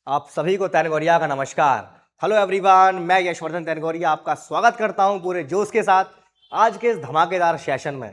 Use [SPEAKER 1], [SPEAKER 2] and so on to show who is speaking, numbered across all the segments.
[SPEAKER 1] आप सभी को तैनगोरिया का नमस्कार। हेलो एवरीवन, मैं यशवर्धन तैनगोरिया आपका स्वागत करता हूं पूरे जोश के साथ आज के इस धमाकेदार सेशन में।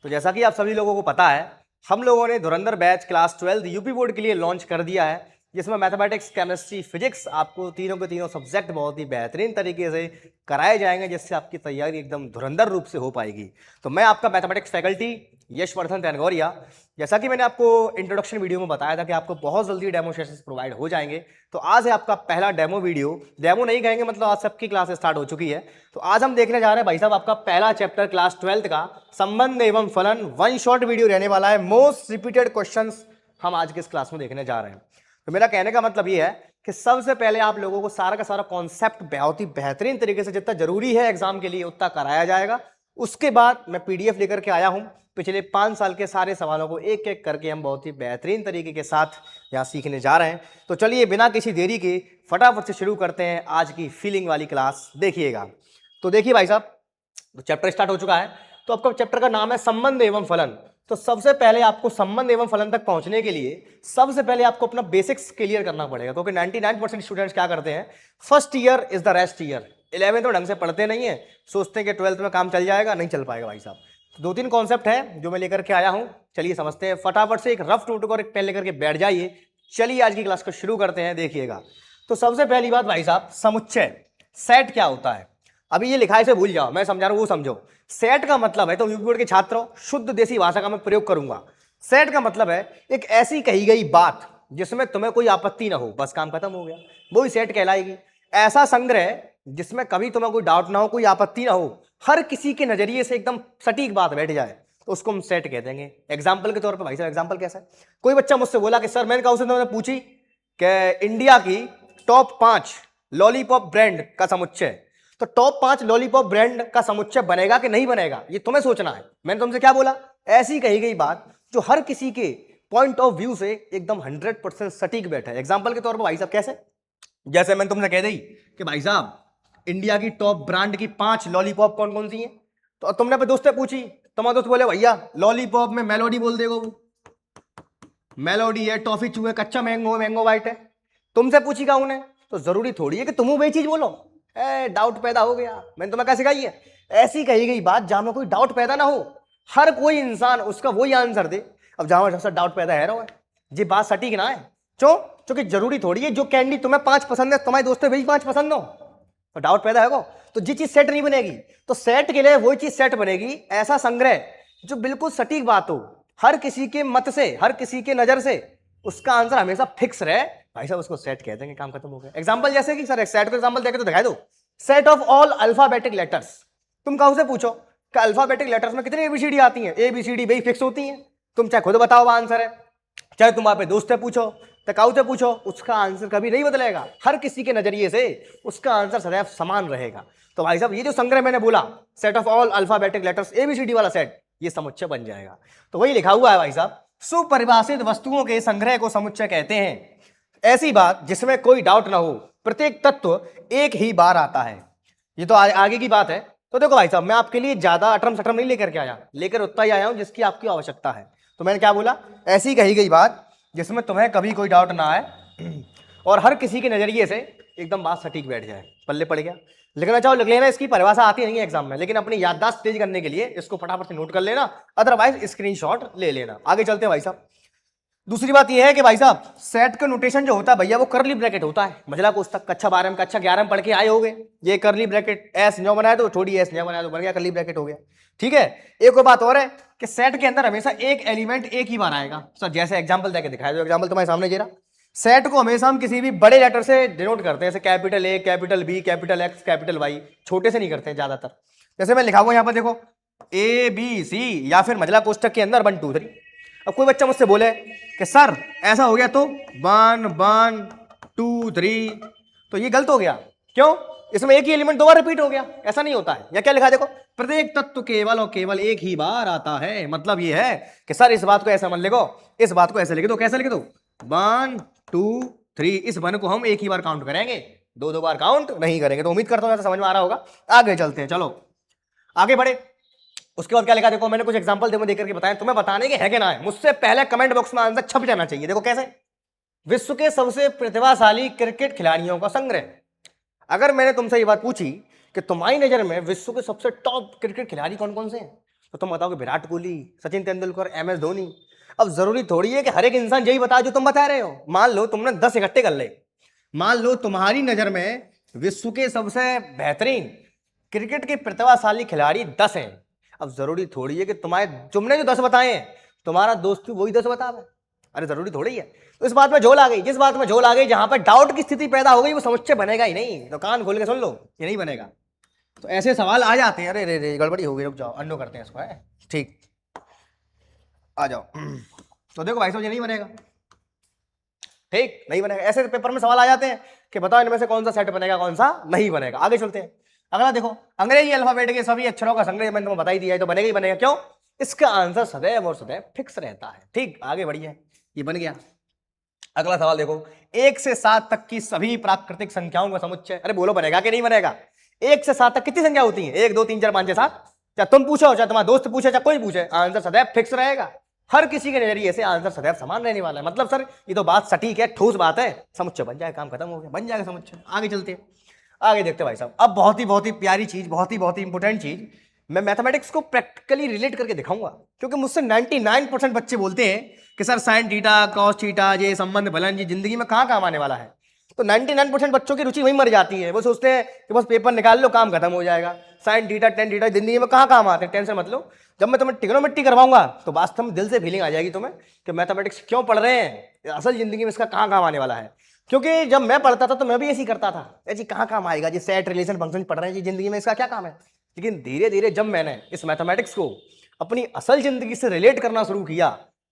[SPEAKER 1] तो जैसा कि आप सभी लोगों को पता है, हम लोगों ने धुरंधर बैच क्लास 12 यूपी बोर्ड के लिए लॉन्च कर दिया है, जिसमें मैथमेटिक्स, केमिस्ट्री, फिजिक्स आपको तीनों के तीनों सब्जेक्ट बहुत ही बेहतरीन तरीके से कराए जाएंगे, जिससे आपकी तैयारी एकदम धुरंधर रूप से हो पाएगी। तो मैं आपका मैथमेटिक्स फैकल्टी यशवर्धन तैनगोरिया, जैसा कि मैंने आपको इंट्रोडक्शन वीडियो में बताया था कि आपको बहुत जल्दी डेमो सेशंस प्रोवाइड हो जाएंगे। तो आज है आपका पहला डेमो वीडियो। डेमो नहीं कहेंगे, मतलब आज सबकी क्लास स्टार्ट हो चुकी है। तो आज हम देखने जा रहे हैं भाई साहब आपका पहला चैप्टर क्लास 12 का संबंध एवं फलन। वन शॉट वीडियो रहने वाला है। मोस्ट रिपीटेड क्वेश्चंस हम आज के इस क्लास में देखने जा रहे हैं। तो मेरा कहने का मतलब ये है कि सबसे पहले आप लोगों को सारा का सारा कॉन्सेप्ट बहुत ही बेहतरीन तरीके से, जितना जरूरी है एग्जाम के लिए उतना कराया जाएगा। उसके बाद मैं पीडीएफ लेकर के आया हूं। पिछले 5 साल के सारे सवालों को एक एक करके हम बहुत ही बेहतरीन तरीके के साथ यहाँ सीखने जा रहे हैं। तो चलिए बिना किसी देरी के फटाफट से शुरू करते हैं आज की फीलिंग वाली क्लास। देखिएगा। तो देखिए भाई साहब, तो चैप्टर स्टार्ट हो चुका है। तो आपका चैप्टर का नाम है संबंध एवं फलन। तो सबसे पहले आपको संबंध एवं फलन तक पहुंचने के लिए सबसे पहले आपको अपना बेसिक्स क्लियर करना पड़ेगा, क्योंकि 99% स्टूडेंट्स क्या करते हैं, first year is the rest year. 11th में ढंग से पढ़ते नहीं है, सोचते हैं कि 12th में काम चल जाएगा। नहीं चल पाएगा भाई साहब। तो 2-3 कॉन्सेप्ट है जो मैं लेकर के आया हूं, चलिए समझते हैं। फटाफट से एक रफ नोटबुक और एक पेन लेकर के बैठ जाइए। चलिए आज की क्लास को शुरू करते हैं। देखिएगा। तो सबसे पहली बात भाई साहब, समुच्चय सेट क्या होता है। अभी ये लिखा है इसे भूल जाओ, मैं समझा रहा हूं वो समझो। सेट का मतलब है, तो यूपी बोर्ड के छात्रों शुद्ध देसी भाषा का मैं प्रयोग करूंगा। सेट का मतलब है एक ऐसी कही गई बात जिसमें तुम्हें कोई आपत्ति ना हो, बस काम खत्म हो गया, वही सेट कहलाएगी। ऐसा संग्रह जिसमें कभी तुम्हें कोई डाउट ना हो, कोई आपत्ति ना हो, हर किसी के नजरिए से एकदम सटीक बात बैठ जाए, तो उसको हम सेट कह देंगे। एग्जाम्पल के तौर पर भाई साहब, एग्जाम्पल कैसा है, कोई बच्चा मुझसे बोला कि सर, मैंने कहा उसे पूछी कि इंडिया की टॉप 5 लॉलीपॉप ब्रांड का समुच्चय। तो टॉप 5 लॉलीपॉप ब्रांड का समुच्चय बनेगा कि नहीं बनेगा, ये तुम्हें सोचना है। मैंने तुमसे क्या बोला, ऐसी कही गई बात जो हर किसी के पॉइंट ऑफ व्यू से एकदम 100% सटीक बैठा है। एग्जाम्पल के तौर पर भाई साहब कैसे, जैसे मैंने तुमसे कह दी कि भाई साहब इंडिया की टॉप ब्रांड की 5 लॉलीपॉप कौन कौन सी हैं। तो तुमने अपने दोस्त से पूछी, तुम्हारा दोस्त बोले भैया लॉलीपॉप में मेलोडी बोल देगा, वो मेलोडी है, टॉफी चू है, कच्चा मैंगो, मैंगो वाइट है। तुमसे पूछी का उन्हें, तो जरूरी थोड़ी है कि तुम वही चीज बोलो। डाउट पैदा हो गया। मैंने तुम्हें कैसे कही है, ऐसी कही गई बात जहां में कोई डाउट पैदा ना हो, हर कोई इंसान उसका वही आंसर दे। अब जहां सबसे डाउट पैदा है रहा है, ये बात सटीक ना है। क्योंकि जरूरी थोड़ी है जो कैंडी तुम्हें 5 पसंद है, तुम्हारे दोस्त वही 5 पसंद हो, तो डाउट पैदा है। तो जी चीज सेट नहीं बनेगी, तो सेट के लिए वही चीज सेट बनेगी, ऐसा संग्रह जो बिल्कुल सटीक बात हो, हर किसी के मत से, हर किसी के नजर से उसका आंसर हमेशा फिक्स रहे, भाई साहब उसको सेट कह देंगे। काम खत्म हो गया। एग्जांपल जैसे कि सर एक सेट का एग्जांपल देके तो दिखाई दो। Set of all alphabetic letters. तुम कहो से पूछो कि अल्फाबेटिक लेटर्स में कितनी एबीसीडी आती हैं, एबीसीडी भाई फिक्स होती हैं। तुम चाहे खुद बताओ आंसर है, चाहे तुम वहां पे दोस्त से पूछो, तकाऊ से पूछो, उसका आंसर कभी नहीं बदलेगा। हर किसी के नजरिए से उसका आंसर सदैव समान रहेगा। तो भाई साहब ये जो संग्रह मैंने बोला, set of all alphabetic letters A B C D वाला सेट, ये समुच्चय बन जाएगा। तो वही लिखा हुआ है भाई साहब, सुपरिभाषित वस्तुओं के संग्रह को समुच्चय कहते हैं। ऐसी बात जिसमें कोई डाउट ना हो, प्रत्येक तत्व एक ही बार आता है। ये तो आगे की बात है। तो देखो भाई साहब, मैं आपके लिए ज्यादा अटरम सटरम नहीं लेकर के आया, लेकर उतना ही आया हूं जिसकी आपकी आवश्यकता है। तो मैंने क्या बोला, ऐसी कही गई बात जिसमें तुम्हें कभी कोई डाउट ना आए और हर किसी के नजरिए से एकदम बात सटीक बैठ जाए। पल्ले पड़ गया। लिखना चाहो लिख लेना, इसकी परिभाषा आती नहीं है एग्जाम में, लेकिन अपनी याददाश्त तेज करने के लिए इसको फटाफट से नोट कर लेना, अदरवाइज स्क्रीनशॉट ले लेना। आगे चलते हैं भाई साहब। दूसरी बात यह है कि भाई साहब सेट का नोटेशन जो होता है भैया, वो करली ब्रैकेट होता है। मझला कोष्ठक कक्षा 12 में, कक्षा 11 में पढ़ के आए होगे। ये करली ब्रैकेट एस न्यो बनाया तो थोड़ी एस न्यो बनाया तो बन गया करली ब्रैकेट हो गया। ठीक है। एक और बात और है कि सेट के अंदर हमेशा एक एलिमेंट एक ही बार आएगा। सर जैसे एग्जांपल देके दिखाया, जो एग्जांपल तुम्हारे सामने दे रहा, सेट को हमेशा हम किसी भी बड़े लेटर से डिनोट करते हैं, जैसे capital A, capital B, capital X, capital Y. छोटे से नहीं करते हैं ज्यादातर। जैसे मैं लिखा हुआ यहाँ पर देखो, ए बी सी, या फिर मझला कोष्ठक के अंदर 1 2 3। अब कोई बच्चा मुझसे बोले कि सर ऐसा हो गया तो 1 1 2 3, तो ये गलत हो गया। क्यों, इसमें एक ही एलिमेंट 2 बार रिपीट हो गया, ऐसा नहीं होता है। या क्या लिखा देखो, प्रत्येक तत्व केवल और केवल एक ही बार आता है। मतलब ये है कि सर इस बात को ऐसा मत लिखो, इस बात को ऐसे लिख दो। कैसे लिख दो, 1 2 3, इस 1 को हम एक ही बार काउंट करेंगे, 2 बार काउंट नहीं करेंगे। तो उम्मीद करता हूं समझ में आ रहा होगा। आगे चलते हैं, चलो आगे बढ़े। उसके बाद क्या लिखा देखो, मैंने कुछ एग्जांपल देकर के बताया, तुम्हें बताने के है कि ना है। मुझसे पहले कमेंट बॉक्स में आंसर छप जाना चाहिए। देखो कैसे, विश्व के सबसे प्रतिभाशाली क्रिकेट खिलाड़ियों का संग्रह। अगर मैंने तुमसे ये बात पूछी कि तुम्हारी नजर में विश्व के सबसे टॉप क्रिकेट खिलाड़ी कौन कौन से हैं, तो तुम बताओगे विराट कोहली, सचिन तेंदुलकर, MS धोनी। अब जरूरी थोड़ी है कि हर एक इंसान यही बता जो तुम बता रहे हो। मान लो तुमने 10 इकट्ठे कर ले, मान लो तुम्हारी नजर में विश्व के सबसे बेहतरीन क्रिकेट के प्रतिभाशाली खिलाड़ी 10 हैं। अब जरूरी थोड़ी है कि तुमने जो 10 बताए हैं तुम्हारा दोस्त भी वही 10 बतावे। अरे जरूरी थोड़ी है। तो इस बात में झोल आ गई, जिस बात में झोल आ गई, जहां पर डाउट की स्थिति पैदा हो गई, वो समुच्चय बनेगा ही नहीं। तो कान खोल के सुन लो, ये नहीं बनेगा। तो ऐसे सवाल आ जाते हैं, अरे रे रे गड़बड़ी हो गई, रुक जाओ, अन्नो करते हैं इसको, है ठीक, आ जाओ। तो देखो भाई साहब, ये नहीं बनेगा, ठीक नहीं बनेगा। ऐसे पेपर में सवाल आ जाते हैं कि बताओ इनमें से कौन सा सेट बनेगा, कौन सा नहीं बनेगा। आगे चलते हैं। अगला देखो, अंग्रेजी अल्फाबेट के सभी अक्षरों का संग्रह मैंने तुम्हें बता ही दिया है, तो बनेगा ही बनेगा। क्यों? इसका आंसर सदैव और सदैव फिक्स रहता है। ठीक, आगे बढ़िए, ये बन गया। अगला सवाल देखो, 1 से 7 तक की सभी प्राकृतिक संख्याओं का समुच्चय। अरे बोलो बनेगा कि नहीं बनेगा? 1 से 7 तक कितनी संख्या होती है? 1 2 3 4 5 6 7। चाहे तुम पूछो, चाहे तुम्हारा दोस्त पूछे, चाहे कोई पूछे, आंसर सदैव फिक्स रहेगा। हर किसी के नजरिए से आंसर सदैव समान रहने वाला है। मतलब सर ये तो बात सटीक है, ठोस बात है, समुच्चय बन जाए, काम खत्म हो गया, बन जाएगा समुच्चय। आगे चलते हैं, आगे देखते हैं भाई साहब। अब बहुत ही प्यारी चीज, बहुत ही इंपॉर्टेंट चीज, मैं मैथमेटिक्स को प्रैक्टिकली रिलेट करके दिखाऊंगा। क्योंकि मुझसे 99% बच्चे बोलते हैं कि sir sine theta cos theta ये संबंध फलन जी जिंदगी में कहाँ काम आने वाला है। तो 99% बच्चों की रुचि वहीं मर जाती है। वो सोचते हैं कि बस पेपर निकाल लो, काम खत्म हो जाएगा। साइन थीटा टेन थीटा जिंदगी में कहाँ काम आते हैं, टेंशन मत लो। जब मैं तुम्हें ट्रिग्नोमेट्री करवाऊंगा तो वास्तव में दिल से फीलिंग आ जाएगी तुम्हें कि मैथमेटिक्स क्यों पढ़ रहे हैं, असल जिंदगी में इसका कहाँ काम आने वाला है। क्योंकि जब मैं पढ़ता था तो मैं भी ऐसे ही करता था, जी कहाँ काम आएगा, जी सेट रिलेशन फंक्शन पढ़ रहे हैं जी, जिंदगी में इसका क्या काम है। लेकिन धीरे धीरे जब मैंने इस मैथमेटिक्स को अपनी असल जिंदगी से रिलेट करना शुरू किया,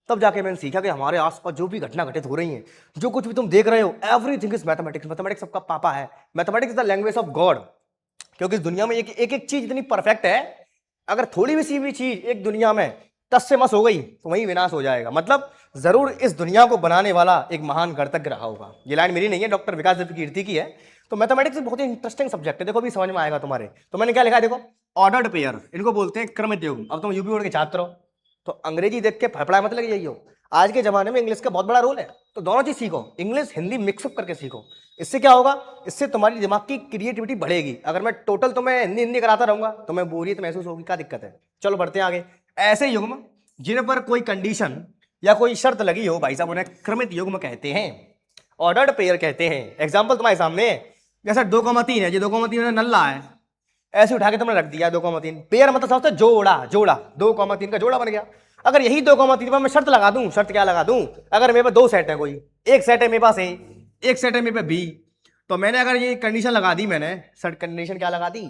[SPEAKER 1] तब जाके मैंने सीखा कि हमारे आसपास जो भी घटना घटित हो रही है, जो कुछ भी तुम देख रहे हो, एवरीथिंग इज मैथमेटिक्स। मैथमेटिक्स सबका पापा है, mathematics is the language of God. क्योंकि इस दुनिया में एक एक चीज इतनी परफेक्ट है, अगर थोड़ी भी सी भी चीज एक दुनिया में टस से मस हो गई तो वहीं विनाश हो जाएगा। मतलब जरूर इस दुनिया को बनाने वाला एक महान गणतज्ञ रहा होगा। ये लाइन मेरी नहीं है, डॉक्टर विकास दत्त कीर्ति की है। तो मैथमेटिक्स बहुत ही इंटरेस्टिंग सब्जेक्ट है। देखो भी समझ में आएगा तुम्हारे। तो मैंने क्या लिखा है देखो, ऑर्डर्ड पेयर, इनको बोलते हैं क्रमित युग्म। अब तुम यूपी बोर्ड के छात्र हो तो अंग्रेजी देख के फड़फड़ा मतलब यही हो। आज के जमाने में इंग्लिश का बहुत बड़ा रोल है, तो दोनों चीज सीखो, इंग्लिश हिंदी मिक्सअप करके सीखो। इससे क्या होगा, इससे तुम्हारी दिमाग की क्रिएटिविटी बढ़ेगी। अगर मैं टोटल तुम्हें हिंदी हिंदी कराता रहूंगा तो मैं बोरियत महसूस होगी, क्या दिक्कत है। चलो बढ़ते हैं आगे। ऐसे युग्म जिन पर कोई कंडीशन या कोई शर्त लगी हो, भाई साहब उन्हें क्रमित युग्म कहते हैं, ऑर्डर्ड पेयर कहते हैं। एग्जाम्पल तुम्हारे सामने है, जैसे 2,3 है, जो 2,3 नल्ला है, ऐसे उठा के तुमने रख दिया 2,3। पेयर मतलब समझते जोड़ा, जोड़ा 2,3 का जोड़ा बन गया। अगर यही 2,3 पर मैं शर्त लगा दूं, शर्त क्या लगा दूं, अगर मेरे पास 2 सेट है, कोई एक सेट है मेरे पास ए, एक सेट है मेरे पास बी, तो मैंने अगर ये कंडीशन लगा दी, मैंने शर्त कंडीशन क्या लगा दी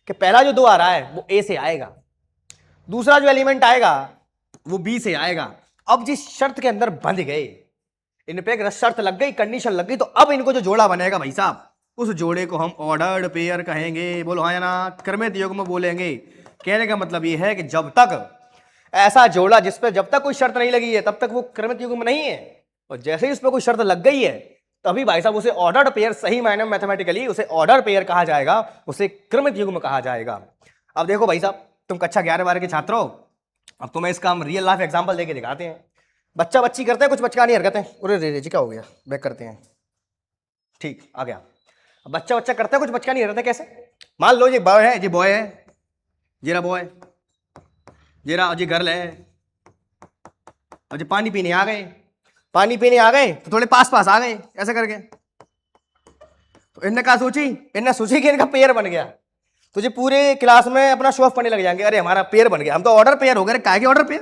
[SPEAKER 1] कि पहला जो 2 आ रहा है वो ए से आएगा, दूसरा जो एलिमेंट आएगा वो बी से आएगा। अब जिस शर्त के अंदर बंध गए, इन पे शर्त लग गई, कंडीशन लग गई, तो अब इनको जो जोड़ा बनेगा भाई साहब, उस जोड़े को हम ऑर्डर्ड पेयर कहेंगे। बोलो हाँ या ना, क्रमित युग्म बोलेंगे। कहने का मतलब ये है कि जब तक ऐसा जोड़ा जिस पे जब तक कोई शर्त नहीं लगी है तब तक वो क्रमित युग्म नहीं है, और जैसे ही उस पर कोई शर्त लग गई है तभी भाई साहब उसे ऑर्डर्ड पेयर, सही मायने में मैथमेटिकली उसे ऑर्डर पेयर कहा जाएगा, उसे क्रमित युग्म कहा जाएगा। अब देखो भाई साहब, तुम कक्षा 11-12 के छात्र हो, अब तुम्हें इसका हम रियल लाइफ एग्जांपल देके दिखाते हैं। बच्चा बच्ची करते हैं कुछ बचकानी हरकतें, अरे रे रे जी क्या हो गया, बैक करते हैं, ठीक आ गया। अब बच्चा करता है कुछ बचकानी हरकतें, कैसे, मान लो ये बॉय है, ये बॉय है, जेरा बॉय, जेरा जी गर्ल है, अब जी पानी पीने आ गए, पानी पीने आ गए तो थोड़े पास पास आ गए ऐसे करके, तो इनने कहा सोची, इनने सोची कि इनका पेयर बन गया, तो जी पूरे क्लास में अपना शो ऑफ करने लग जाएंगे, अरे हमारा पेयर बन गया, हम तो ऑर्डर पेयर हो गए। काहे के ऑर्डर पेयर,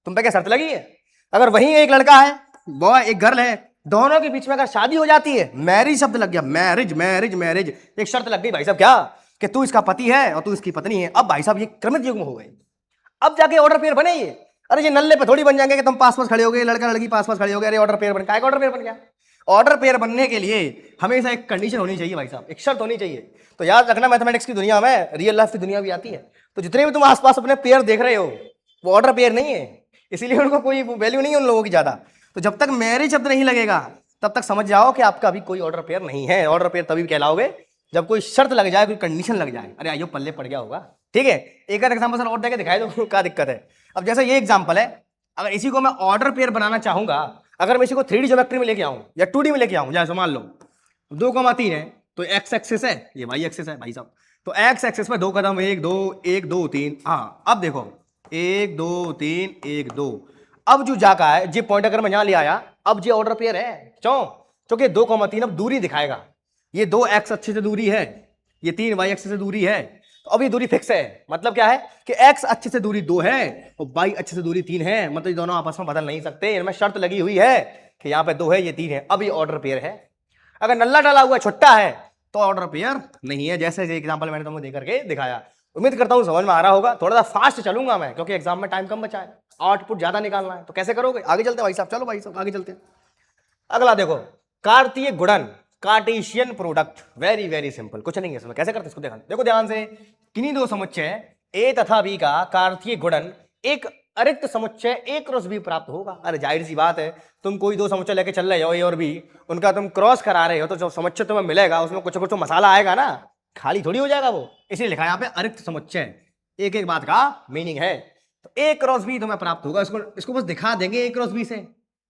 [SPEAKER 1] तुम पे क्या शर्त लगी है। अगर वहीं एक लड़का है, बॉय, एक गर्ल है, दोनों के बीच में अगर शादी हो जाती है, मैरिज शब्द लग गया, मैरिज मैरिज मैरिज, एक शर्त लग गई भाई साहब, क्या कि तू इसका पति है और तू इसकी पत्नी है। अब भाई साहब ये क्रमित युग्म हो गए, अब जाके ऑर्डर पेयर बने ये। अरे ये नल्ले पे थोड़ी बन जाएंगे कि तुम पास पास खड़े हो गए, लड़का लड़की पास पास खड़े हो गए, अरे ऑर्डर पेयर बन, काहे ऑर्डर पेयर बन गया। ऑर्डर पेयर बनने के लिए हमेशा एक कंडीशन होनी चाहिए भाई साहब, एक शर्त होनी चाहिए। तो याद रखना, मैथमेटिक्स की दुनिया में रियल लाइफ की दुनिया भी आती है, तो जितने भी तुम आसपास अपने पेयर देख रहे हो वो ऑर्डर पेयर नहीं है, इसीलिए उनको कोई वैल्यू नहीं है उन लोगों की ज्यादा। तो जब तक मैरिज शब्द नहीं लगेगा तब तक समझ जाओ कि आपका अभी कोई ऑर्डर पेयर नहीं है। ऑर्डर पेयर तभी कहलाओगे जब कोई शर्त लग जाए, कोई कंडीशन लग जाए। अरे आइयो पल्ले पड़ गया होगा, ठीक है। एक एग्जाम्पल सर और देके दिखाई दो, क्या दिक्कत है। अब जैसे ये एग्जाम्पल है, अगर इसी को मैं ऑर्डर पेयर बनाना चाहूंगा, अगर मैं इसी को 3D ज्योमेट्री में लेके आऊं या 2D में लेके आऊं, जैसे मान लो 2,3 है तो एक्स एक्सिस है, ये वाई एक्सिस है भाई साहब। तो एक्स एक्सिस में 2 कदम, 1 2 1 2 3। हाँ अब देखो 1 2 3 1 2। अब जो जा का है जी पॉइंट अगर मैं यहां ले आया, अब जी ऑर्डर पेयर है क्यों? क्योंकि 2,3 अब दूरी दिखाएगा। ये 2 एक्स अच्छे से दूरी है, ये 3 वाई एक्सिस से दूरी है, तो अब ये दूरी फिक्स है। मतलब क्या है कि x अच्छे से दूरी 2 है और y अच्छे से दूरी 3 है, मतलब ये दोनों आपस में बदल नहीं सकते। इनमें शर्त लगी हुई है कि यहाँ पे 2 है, ये 3 है, अब ये ऑर्डर पेयर है। अगर नल्ला डाला हुआ छुट्टा है तो ऑर्डर पेयर नहीं है, जैसे एग्जांपल मैंने तुमको दे करके दिखाया। उम्मीद करता हूँ समझ में आ रहा होगा। थोड़ा सा फास्ट चलूंगा मैं क्योंकि एग्जाम में टाइम कम बचा है, आउटपुट ज्यादा निकालना है। तो कैसे करोगे, आगे चलते हैं भाई साहब। चलो भाई साहब आगे चलते हैं। अगला देखो कार्तीय गुणन, Cartesian product, very very simple, कुछ नहीं है इसमें। कैसे करते इसको देखा, देखो ध्यान से। किन्हीं दो समुच्चय ए तथा बी का कार्तीय गुणन एक अरिक्त समुच्चय ए क्रॉस बी प्राप्त होगा। अरे जाहिर सी बात है, तुम कोई दो समुच्चय लेके चल रहे हो ए और बी, उनका तुम क्रॉस करा रहे हो तो जो समुच्चय तुम्हें मिलेगा उसमें कुछ कुछ तो मसाला आएगा ना, खाली थोड़ी हो जाएगा वो। इसलिए लिखा है यहाँ पे अरिक्त समुच्चय, एक एक बात का मीनिंग है। तो ए क्रॉस बी तुम्हें प्राप्त होगा, इसको बस दिखा देंगे ए क्रॉस बी से,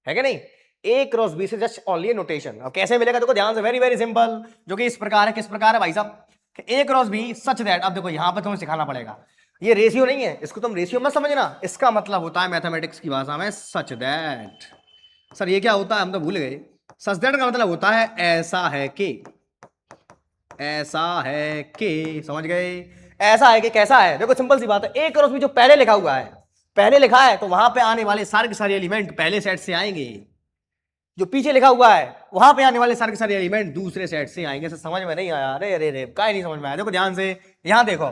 [SPEAKER 1] है कि नहीं। ए क्रॉस बी से जस्ट ओनली नोटेशन। अब कैसे मिलेगा देखो ध्यान से, वेरी वेरी सिंपल, जो कि इस प्रकार है। किस प्रकार है भाई साहब, ए क्रॉस बी सच दैट। अब देखो यहाँ पे तुम्हें सिखाना पड़ेगा, ये रेशियो नहीं है, इसको तुम रेशियो मत समझना। इसका मतलब होता है मैथमेटिक्स की भाषा में सच दैट। सर ये क्या होता है, हम तो भूल गए। सच दैट का मतलब होता है ऐसा है कि, ऐसा है कि, समझ गए। ऐसा है कि कैसा है, देखो सिंपल सी बात है। ए क्रॉस बी जो पहले लिखा हुआ है, पहले लिखा है तो वहां पे आने वाले सारे के सारे एलिमेंट पहले सेट से आएंगे, जो पीछे लिखा हुआ है वहां पे आने वाले सारे के सारे एलिमेंट दूसरे सेट से आएंगे। समझ में नहीं आया, अरे अरे अरे काय नहीं समझ में आया। देखो ध्यान से, यहां देखो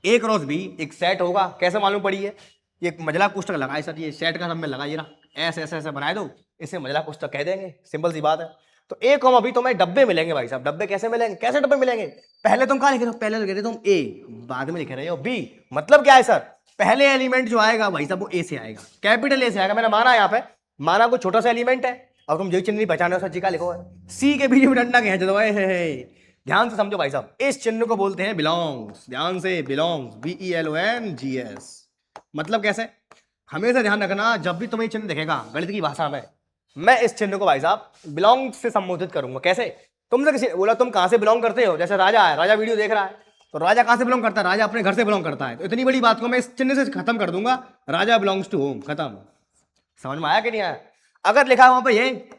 [SPEAKER 1] ए क्रॉस बी एक सेट होगा, कैसे मालूम पड़ी है, ये मजला पुस्तक लगाए सर, ये सेट का नंबर लगाइए ना, ऐसे ऐसे ऐसे बनाए दो, इसे मजला पुस्तक कह देंगे, सिंपल सी बात है। तो ए कॉमा बी तो मैं डब्बे मिलेंगे भाई साहब। डब्बे कैसे मिलेंगे, कैसे डब्बे मिलेंगे, पहले तुम कहां लिख रहे हो, पहले लिख रहे तुम ए, बाद में लिख रहे हो बी। मतलब क्या है सर, पहले एलिमेंट जो आएगा भाई साहब वो ए से आएगा, कैपिटल ए से आएगा। मैंने माना यहाँ पे, माना कोई छोटा सा एलिमेंट है, अब तुम जो चिन्ह नहीं पहचाने हो सर जी का लिखो है, सी के बीच में डंडा खींच दो है। ध्यान से समझो भाई साहब, इस चिन्ह को बोलते हैं बिलोंग्स। ध्यान से, बिलोंग्स, BELONGS। मतलब कैसे, हमेशा ध्यान रखना, जब भी तुम्हें चिन्ह दिखेगा गणित की भाषा में, मैं इस चिन्ह को भाई साहब बिलोंग्स से संबोधित करूंगा। कैसे, तुमसे किसी बोला तुम कहां से बिलोंग करते हो, जैसे राजा है, राजा वीडियो देख रहा है तो राजा कहां से बिलोंग करता है, राजा अपने घर से बिलोंग करता है। तो इतनी बड़ी बात को मैं इस चिन्ह से खत्म कर दूंगा, राजा बिलोंग्स टू होम, खत्म। समझ में आया कि नहीं आया। अगर लिखा है वहां पर ये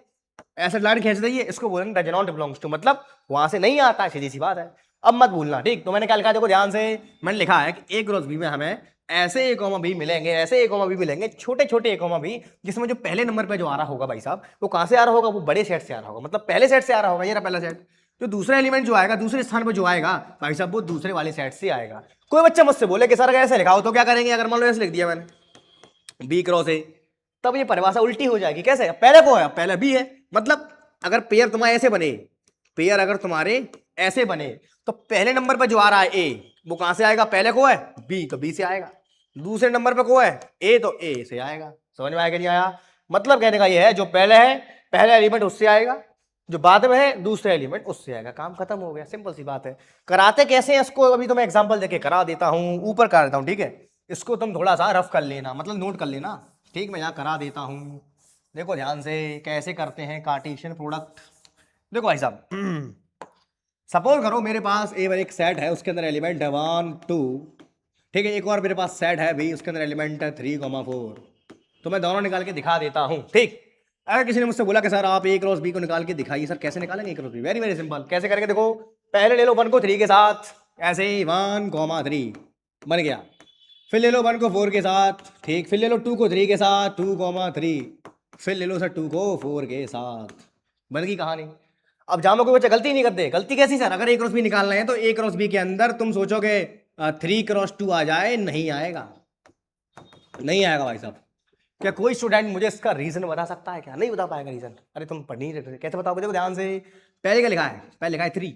[SPEAKER 1] ऐसे लाइन खींच दीजिए, इसको बोलेंगे डज नॉट बिलोंग्स टू, मतलब वहां से नहीं आता है, सीधी सी बात है। अब मत भूलना, ठीक। तो मैंने क्या लिखा देखो ध्यान से, मैंने लिखा है कि ए क्रॉस बी में हमें ऐसे ए कॉमा बी मिलेंगे, ऐसे ए कॉमा बी मिलेंगे, छोटे छोटे ए कॉमा बी, जिसमें जो पहले नंबर पे जो आ रहा होगा भाई साहब वो कहां से आ रहा होगा, वो बड़े सेट से आ रहा होगा, मतलब पहले सेट से आ रहा होगा। ये रहा पहला सेट। जो दूसरा एलिमेंट जो आएगा दूसरे स्थान पर जो आएगा भाई साहब वो दूसरे वाले सेट से आएगा। कोई बच्चा मुझसे बोले कि सर अगर ऐसे लिखा हो तो क्या करेंगे, अगर मान लो ऐसे लिख दिया मैंने बी क्रॉस ए, तब ये परिभाषा उल्टी हो जाएगी। कैसे, पहले को है, पहले बी है, मतलब अगर पेयर तुम्हारे ऐसे बने, पेयर अगर तुम्हारे ऐसे बने तो पहले नंबर पर जो आ रहा है ए वो कहां से आएगा, पहले को है बी तो बी से आएगा, दूसरे नंबर पे को है ए तो ए से आएगा। समझ में आएगा नहीं आया। मतलब कहने का ये है, जो पहले है पहला एलिमेंट उससे आएगा, जो बाद में है दूसरा एलिमेंट उससे आएगा, काम खत्म हो गया, सिंपल सी बात है। कराते कैसे हैं इसको, अभी तो मैं एग्जांपल देके करा देता हूं, ऊपर करा देता हूं, ठीक है। इसको तुम थोड़ा सा रफ कर लेना, मतलब नोट कर लेना, ठीक। मैं यहाँ करा देता हूं, देखो ध्यान से कैसे करते हैं कार्टेशियन प्रोडक्ट। देखो भाई साहब, सपोज करो मेरे पास ए एक सेट है, उसके अंदर एलिमेंट है 1 2, ठीक है। एक और मेरे पास सेट है भी, उसके अंदर एलिमेंट है 3,4। तो मैं दोनों निकाल के दिखा देता हूं, ठीक। अगर किसी ने मुझसे बोला कि सर आप ए क्रॉस बी को निकाल के दिखाइए, सर कैसे निकालेंगे A cross B, very very simple. कैसे करेंगे देखो, पहले ले लो 1 को 3 के साथ, ऐसे ही 1,3 बन गया। फिर ले लो 1 को 4 के साथ, ठीक। फिर ले लो 2 को 3 के साथ, 2,3। फिर ले लो सर 2 को 4 के साथ, बन गई कहानी। अब जामो कोई बच्चा गलती नहीं करते, गलती कैसी सर, अगर ए क्रॉस बी निकालना है तो ए क्रॉस बी के अंदर तुम सोचोगे 3 क्रॉस 2 आ जाए, नहीं आएगा, नहीं आएगा भाई साहब। क्या कोई स्टूडेंट मुझे इसका रीजन बता सकता है क्या, नहीं बता पाएगा रीजन। अरे तुम पढ़ नहीं रहे, कैसे बताओगे, देखो ध्यान से, पहले क्या लिखा है, पहले लिखा है 3,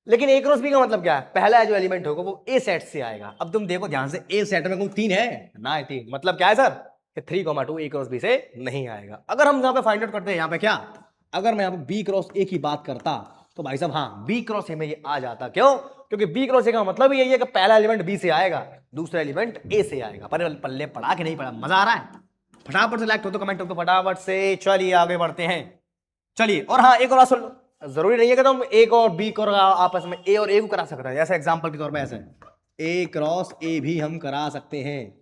[SPEAKER 1] लेकिन ए क्रॉस बी का मतलब क्या है, पहला जो एलिमेंट होगा वो ए सेट से आएगा। अब तुम देखो ध्यान से, ए सेट में कोई 3 है ना, 3, मतलब क्या है सर, 3,2 ए क्रॉस बी से नहीं आएगा। अगर हम यहाँ पे फाइंड आउट करते हैं, यहाँ पे क्या, अगर मैं यहाँ पे बी क्रॉस ए की बात करता तो भाई साहब हाँ बी क्रॉस ए में ये आ जाता, क्यों, क्योंकि बी क्रॉस ए का मतलब यही है कि पहला एलिमेंट बी से आएगा, दूसरा एलिमेंट ए से आएगा। पर पल्ले पढ़ा कि नहीं पढ़ा, मजा आ रहा है, फटाफट से लाइक हो तो कमेंट हो तो फटाफट से। चलिए आगे बढ़ते हैं। चलिए, और हाँ एक और बात सुन लो, जरूरी नहीं है कि तुम ए को और बी को आपस में ए और ए को करा सकते हैं। जैसे एग्जांपल के तौर पे ऐसे ए क्रॉस ए भी हम करा सकते हैं,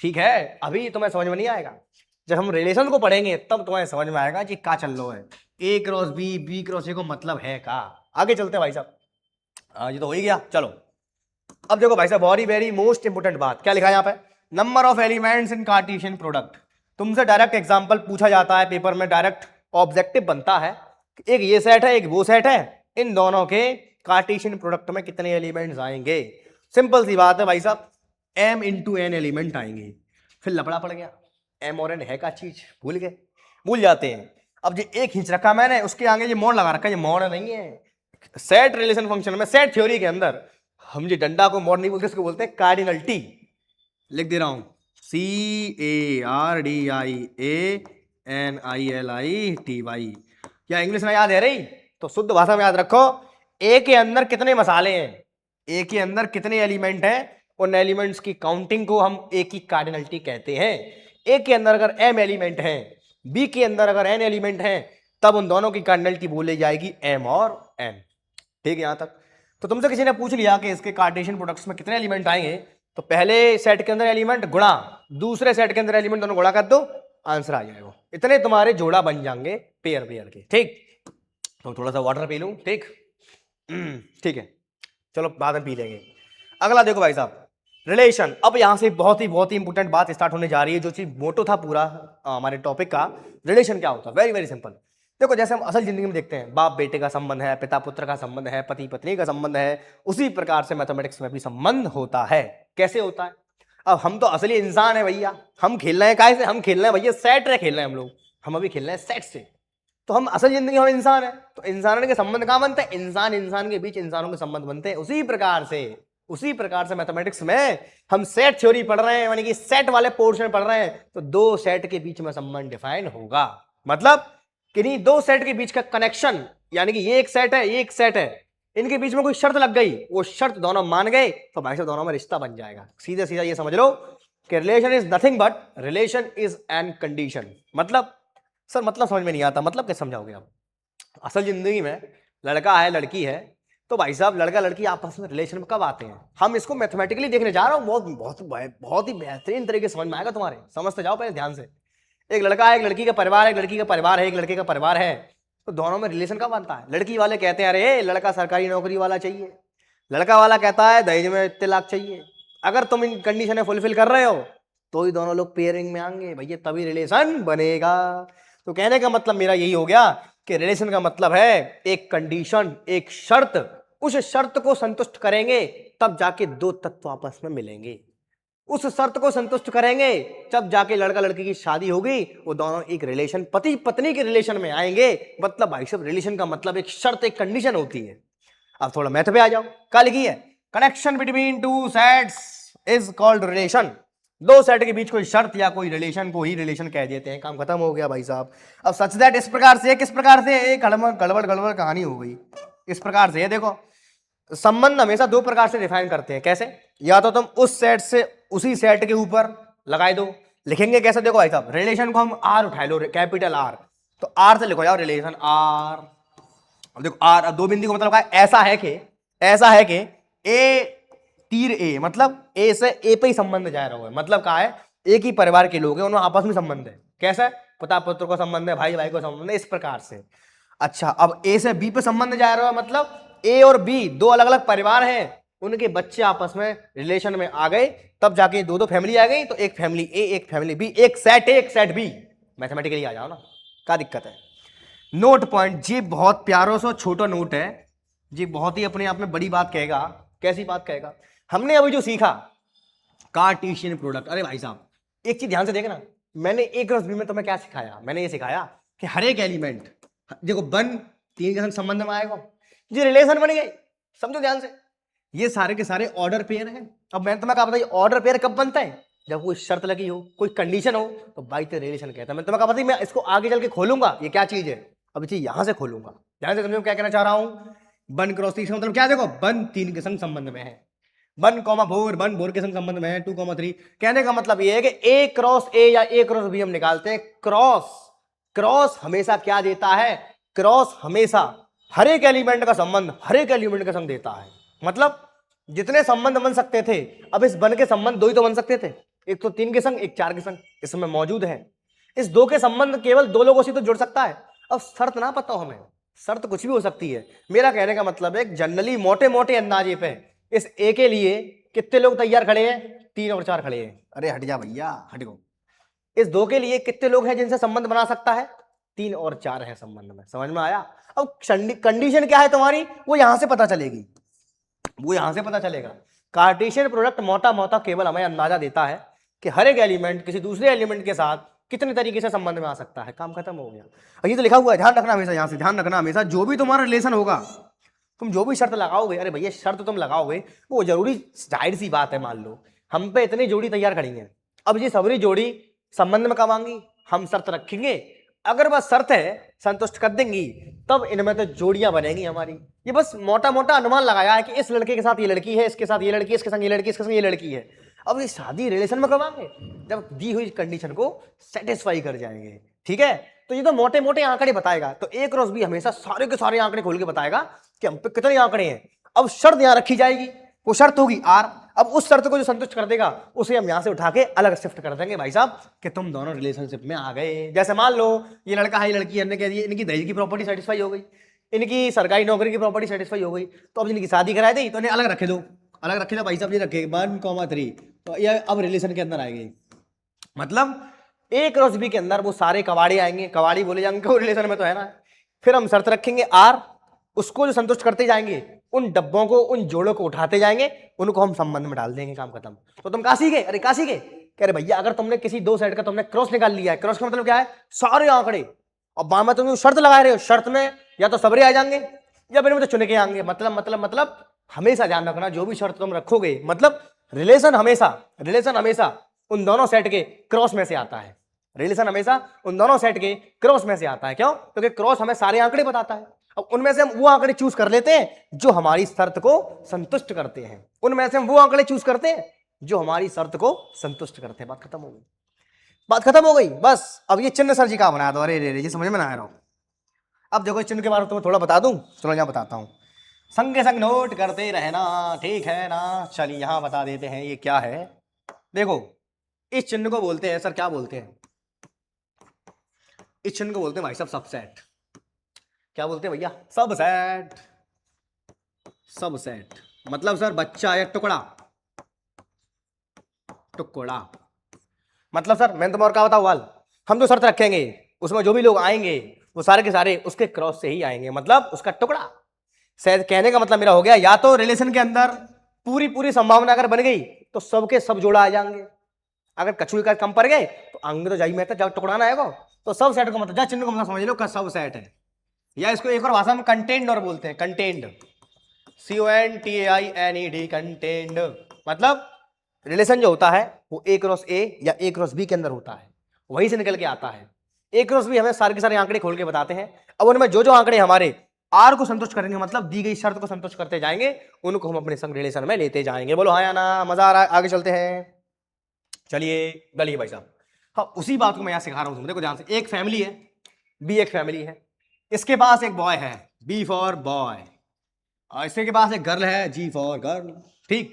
[SPEAKER 1] ठीक है। अभी तुम्हें समझ में नहीं आएगा, जब हम रिलेशन को पढ़ेंगे तब तुम्हें समझ में आएगा कि क्या चल रहा है। A cross B, B cross A को मतलब है का। आगे चलते हैं भाई साहब। ये तो हो ही गया। चलो अब देखो भाई साहब, वेरी वेरी मोस्ट इंपोर्टेंट बात क्या लिखा है यहाँ पे, number of elements in Cartesian product. तुमसे डायरेक्ट एग्जांपल पूछा जाता है पेपर में, डायरेक्ट ऑब्जेक्टिव बनता है, एक ये सेट है एक वो सेट है, इन दोनों के कार्टेशियन प्रोडक्ट में कितने एलिमेंट्स आएंगे। सिंपल सी बात है भाई साहब, m इंटू एन एलिमेंट आएंगे। फिर लफड़ा पड़ गया, m और n है का चीज, भूल गए, भूल जाते हैं। अब जो एक खींच रखा मैंने, उसके आगे ये मोड़ लगा रखा है, ये मोड़ नहीं है। सेट रिलेशन फंक्शन में, सेट थ्योरी के अंदर हम जो डंडा को मोड़ नहीं बोलते, उसको बोलते हैं कार्डिनलिटी। लिख दे रहा हूं, CARDIANILITY। क्या इंग्लिश में याद है रही? तो शुद्ध भाषा में याद रखो, ए के अंदर कितने मसाले हैं, ए के अंदर कितने एलिमेंट हैं, उन एलिमेंट्स की काउंटिंग को हम ए की कार्डिनलिटी कहते हैं। ए के अंदर अगर m एलिमेंट हैं, बी के अंदर अगर n एलिमेंट हैं, तब उन दोनों की कार्डिनलिटी बोली जाएगी m और n। ठीक है यहां तक। तो तुमसे किसी ने पूछ लिया कि इसके कार्टेशियन प्रोडक्ट्स में कितने एलिमेंट आएंगे, तो पहले सेट के अंदर एलिमेंट गुणा दूसरे सेट के अंदर एलिमेंट, दोनों गुणा कर दो, आंसर आ जाएगा। इतने तुम्हारे जोड़ा बन जाएंगे पेयर पेयर के। ठीक, तो थोड़ा सा वाटर पी लूं। ठीक, ठीक है, चलो बाद में पी लेंगे। अगला देखो भाई साहब, रिलेशन। अब यहां से बहुत ही इंपोर्टेंट बात स्टार्ट होने जा रही है, जो चीज मोटो था पूरा हमारे टॉपिक का। रिलेशन क्या होता है, वेरी वेरी सिंपल। देखो जैसे हम असल जिंदगी में देखते हैं, बाप बेटे का संबंध है, पिता पुत्र का संबंध है, पति पत्नी का संबंध है, उसी प्रकार से मैथमेटिक्स में भी संबंध होता है। कैसे होता है? अब हम तो असली इंसान है भैया, हम खेल रहे हैं काहे से, हम खेल रहे हैं भैया सेट रे खेल रहे हैं हम लोग, हम अभी खेल रहे हैं सेट से। तो हम असल जिंदगी हम इंसान है, तो इंसानों के संबंध कहाँ बनते हैं, इंसान इंसान के बीच इंसानों के संबंध बनते हैं। उसी प्रकार से मैथमेटिक्स में हम सेट थ्योरी पढ़ रहे हैं, यानी कि सेट वाले पोर्शन पढ़ रहे हैं, तो दो सेट के बीच में संबंध डिफाइन होगा। मतलब किन्हीं दो सेट के बीच का कनेक्शन, यानी कि ये एक सेट है ये एक सेट है, इनके बीच में कोई शर्त लग गई, वो शर्त दोनों मान गए, तो भाई साहब दोनों में रिश्ता बन जाएगा। सीधे सीधा ये समझ लो कि relation is nothing but relation is an condition. मतलब सर मतलब समझ में नहीं आता, मतलब कैसे समझाओगे आप? असल जिंदगी में लड़का है लड़की है, तो भाई साहब लड़का लड़की आपस में रिलेशन में कब आते हैं? हम इसको मैथमेटिकली देखने जा रहा हूँ, बहुत ही बेहतरीन तरीके से समझ में आएगा तुम्हारे, समझते जाओ पहले ध्यान से। एक लड़का है, एक लड़की का परिवार है, एक लड़की का परिवार है, एक लड़के का परिवार है, तो दोनों में रिलेशन कब बनता है? लड़की वाले कहते हैं अरे लड़का सरकारी नौकरी वाला चाहिए, लड़का वाला कहता है दहेज में इतने लाख चाहिए। अगर तुम इन कंडीशन फुलफिल कर रहे हो तो ही दोनों लोग पेयरिंग में आएंगे भैया, तभी रिलेशन बनेगा। तो कहने का मतलब मेरा यही हो गया कि रिलेशन का मतलब है एक कंडीशन, एक शर्त, उस शर्त को संतुष्ट करेंगे तब जाके दो तत्व आपस में मिलेंगे, उस शर्त को संतुष्ट करेंगे तब जाके लड़का लड़की की शादी होगी, वो दोनों एक रिलेशन, पति पत्नी के रिलेशन में आएंगे। मतलब भाई साहब रिलेशन का मतलब एक शर्त, एक कंडीशन होती है। अब थोड़ा मैथ पे आ जाओ, क्या लिखी है, connection between two sets is called relation. दो सेट के बीच कोई शर्त या कोई रिलेशन को ही रिलेशन कह देते हैं, काम खत्म हो गया भाई साहब। अब सच दैट इस प्रकार से, किस प्रकार से, एक गड़बड़ कहानी हो गई। इस प्रकार से देखो, संबंध हमेशा दो प्रकार से डिफाइन करते हैं। कैसे? या तो तुम उस सेट से उसी सेट के ऊपर लगाए दो, लिखेंगे कैसे? देखो भाई साहब, रिलेशन को हम आर उठा लो, कैपिटल आर, तो आर से लिखो जाओ रिलेशन आर। अब देखो आर, अब दो बिंदु का मतलब क्या है? ऐसा है कि ए तीर ए, मतलब ए से ए पे ही संबंध जा रहा है, मतलब क्या है, एक ही परिवार के लोग हैं, उन्होंने आपस में संबंध है। कैसे? पिता पुत्र को संबंध है, भाई भाई को संबंध है, इस प्रकार से। अच्छा, अब ए से बी पे संबंध जा रहा है, मतलब ए और बी दो अलग अलग परिवार हैं, उनके बच्चे आपस में रिलेशन में आ गए, तब जाके दो दो फैमिली आ गई, तो एक फैमिली ए एक फैमिली बी, एक सेट ए एक सेट बी। मैथमेटिकली आ जाओ ना, क्या दिक्कत है? नोट पॉइंट जी, बहुत प्यारो सो छोटा नोट है जी, बहुत ही अपने आप में बड़ी बात कहेगा। कैसी बात कहेगा? हमने अभी जो सीखा कार्टेशियन प्रोडक्ट, अरे भाई साहब एक चीज ध्यान से देखना, मैंने एक रस बी में तुम्हें क्या सिखाया? मैंने ये सिखाया कि हर एक एलिमेंट, देखो बन तीन के संबंध में आएगा जी, रिलेशन बन गई, समझो ध्यान से। ये सारे के सारे ऑर्डर पेयर हैं। अब मैंने तुम्हें कहा बताइए ऑर्डर पेयर कब बनता है? जब कोई शर्त लगी हो, कोई कंडीशन हो, तो बाई तो रिलेशन कहता है। मैं तुम्हें कहा बताइए, मैं इसको आगे चल के खोलूंगा, ये क्या चीज है, अब चीज यहां से खोलूंगा, ध्यान से समझो क्या कहना चाह रहा हूं। बन क्रॉस तीन का मतलब क्या? देखो बन तीन के संग संबंध में है, 1,4 1 4 के संबंध में है, 2,3। कहने का मतलब ये है कि ए क्रॉस ए या ए क्रॉस बी हम निकालते हैं। क्रॉस क्रॉस हमेशा क्या देता है? क्रॉस हमेशा हर एक एलिमेंट का संबंध हर एक एलिमेंट का संग देता है। मतलब जितने संबंध बन सकते थे, अब इस बन के संबंध 2 ही तो बन सकते थे, एक तो 3 के संग, एक 4 के संग इसमें मौजूद है। इस 2 के संबंध केवल 2 लोगों से तो जुड़ सकता है। अब शर्त ना पता हो हमें, शर्त कुछ भी हो सकती है। मेरा कहने का मतलब है जनरली मोटे मोटे अंदाजे पे इस ए के लिए कितने लोग तैयार खड़े हैं? 3 और 4 खड़े हैं। अरे हट जा भैया, हट गो। इस 2 के लिए कितने लोग हैं जिनसे संबंध बना सकता है? 3 और 4 है संबंध में। समझ में आया? अब कंडीशन क्या है तुम्हारी, वो यहां से पता चलेगी, वो यहां से पता चलेगा। कार्टेशियन प्रोडक्ट मोटा मोटा केवल हमें अंदाजा देता है कि हर एक एलिमेंट किसी दूसरे एलिमेंट के साथ कितने तरीके से संबंध में आ सकता है। काम खत्म हो गया। और ये तो लिखा हुआ है, ध्यान रखना हमेशा, यहां से ध्यान रखना हमेशा, जो भी तुम्हारा रिलेशन होगा, तुम जो भी शर्त लगाओगे, अरे भैया शर्त तुम लगाओगे वो जरूरी, जाहिर सी बात है, मान लो हम पे इतनी जोड़ी तैयार खड़ी है, अब ये सबरी जोड़ी संबंध में कब आएंगी? हम शर्त रखेंगे, अगर बस शर्त है संतुष्ट कर देंगी तब इनमें तो जोड़ियां बनेंगी हमारी। ये बस मोटा मोटा अनुमान लगाया है कि इस लड़के के साथ ये लड़की है, इसके साथ ये लड़की, इसके संग ये लड़की, इसके संग ये लड़की है। अब ये शादी रिलेशन में कब आएंगे? जब दी हुई कंडीशन को सेटिस्फाई कर जाएंगे। ठीक है, तो ये तो मोटे मोटे आंकड़े बताएगा। तो ए क्रॉस बी हमेशा सारे के सारे आंकड़े खोल के बताएगा कि हम पे कितने आंकड़े हैं। अब शर्त यहां रखी जाएगी, वो शर्त होगी आर। अब उस शर्त को जो संतुष्ट कर देगा उसे हम यहां से उठा के अलग शिफ्ट कर देंगे भाई साहब कि तुम दोनों रिलेशनशिप में आ गए। जैसे मान लो ये लड़का है, ये लड़की है, कह दिए इनकी दहेज की प्रॉपर्टी सेटिस्फाई हो गई, इनकी सरकारी नौकरी की प्रॉपर्टी सेटिस्फाई हो गई, तो अब इनकी शादी करा दी, तो इन्हें अलग रखे दो, अलग रखे दो भाई साहब, ये रखे 1,3, तो ये अब रिलेशन के अंदर आएंगे। मतलब ए क्रॉस बी के अंदर वो सारे कवाड़ी आएंगे, कवाड़ी बोले जाएंगे, वो रिलेशन में तो है ना। फिर हम शर्त रखेंगे आर, उसको जो संतुष्ट करते जाएंगे, उन डब्बों को, उन जोड़ों को उठाते जाएंगे, उनको हम संबंध में डाल देंगे, काम खत्म। तो तुम कहां सीखे? अरे कहां सीखे? कह रहे भैया अगर तुमने किसी 2 साइड का तुमने क्रॉस निकाल लिया है, क्रॉस का मतलब क्या है? सारे आंकड़े। और बार में तुम शर्त लगा रहे हो, शर्त में या तो सबरे आ जाएंगे या फिर में तो चुन के आएंगे। मतलब हमेशा ध्यान रखना, जो भी शर्त तुम रखोगे, मतलब रिलेशन हमेशा उन दोनों सेट के क्रॉस में से आता है। रिलेशन हमेशा उन दोनों सेट के क्रॉस में से आता है। क्यों? क्योंकि क्रॉस हमें सारे आंकड़े बताता है। अब उनमें से हम वो आंकड़े चूज कर लेते हैं जो हमारी शर्त को संतुष्ट करते हैं, उनमें से हम वो आंकड़े चूज करते हैं जो हमारी शर्त को संतुष्ट करते हैं। बात खत्म हो गई, बात खत्म हो गई बस। अब ये चिन्ह सर जी का बनाया दो। अरे रे जी समझ में ना आ रहा हूं। अब देखो इस चिन्ह के बारे में तुम्हें थोड़ा बता दूं, चलो यहां बताता हूं, संग संग नोट करते रहना, ठीक है ना। चलिए यहां बता देते हैं ये क्या है। देखो इस चिन्ह को बोलते हैं सर, क्या बोलते हैं? इस चिन्ह को बोलते हैं भाई साहब सबसेट। क्या बोलते हैं भैया? सबसेट। सबसेट मतलब सर बच्चा या टुकड़ा, टुकड़ा। मतलब सर मैंने तुम्हें और क्या बताऊं वाल, हम जो शर्त रखेंगे उसमें जो भी लोग आएंगे वो सारे के सारे उसके क्रॉस से ही आएंगे, मतलब उसका टुकड़ा। शायद कहने का मतलब मेरा हो गया, या तो रिलेशन के अंदर पूरी पूरी संभावना अगर बन गई तो सबके सब जोड़ा आ जाएंगे, अगर कछुए का कम पड़ गए तो आंगे तो जाई में जब टुकड़ा ना आएगा। तो सब सेट को मतलब चिन्ह को मतलब समझ लो का सब सेट है, या इसको एक और भाषा में कंटेंड और बोलते हैं, कंटेंड, CONTAINED, कंटेंड। मतलब रिलेशन जो होता है वो ए क्रॉस ए या ए क्रॉस बी के अंदर होता है, वहीं से निकल के आता है। ए क्रॉस बी हमें सारे के सारे आंकड़े खोल के बताते हैं। अब उनमें जो जो आंकड़े हमारे आर को संतुष्ट करेंगे, मतलब दी गई शर्त को संतुष्ट करते जाएंगे, उनको हम अपने संग रिलेशन में लेते जाएंगे। बोलो हाँ या ना? मजा आ रहा है? आगे चलते हैं, चलिए गलिए भाई साहब। हाँ उसी बात को मैं यहाँ सिखा रहा हूँ, देखो ध्यान से। एक फैमिली है, बी एक फैमिली है, इसके पास एक बॉय है, बी फॉर बॉय, और इसके पास एक गर्ल है, जी फॉर गर्ल। ठीक,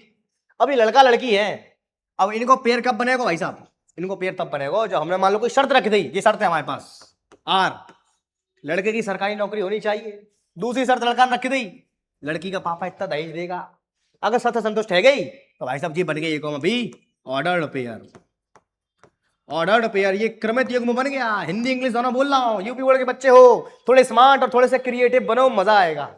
[SPEAKER 1] अब ये लड़का लड़की है, अब इनको पेयर कब बनेगा भाई साहब? इनको पेयर तब बनेगा जब हमने मान लो कोई शर्त रख दी। ये शर्त है हमारे पास आर, लड़के की सरकारी नौकरी होनी चाहिए। दूसरी शर्त लड़का ने रख दी, लड़की का पापा इतना दहेज देगा। अगर शर्त संतुष्ट है गई तो भाई साहब जी बन गई एक be ordered pair. Ordered pair ये क्रमित युग्म बन गया। हिंदी इंग्लिश दोनों बोल रहा हूं, यूपी बोर्ड के बच्चे हो, थोड़े स्मार्ट और थोड़े से क्रिएटिव बनो, मजा आएगा।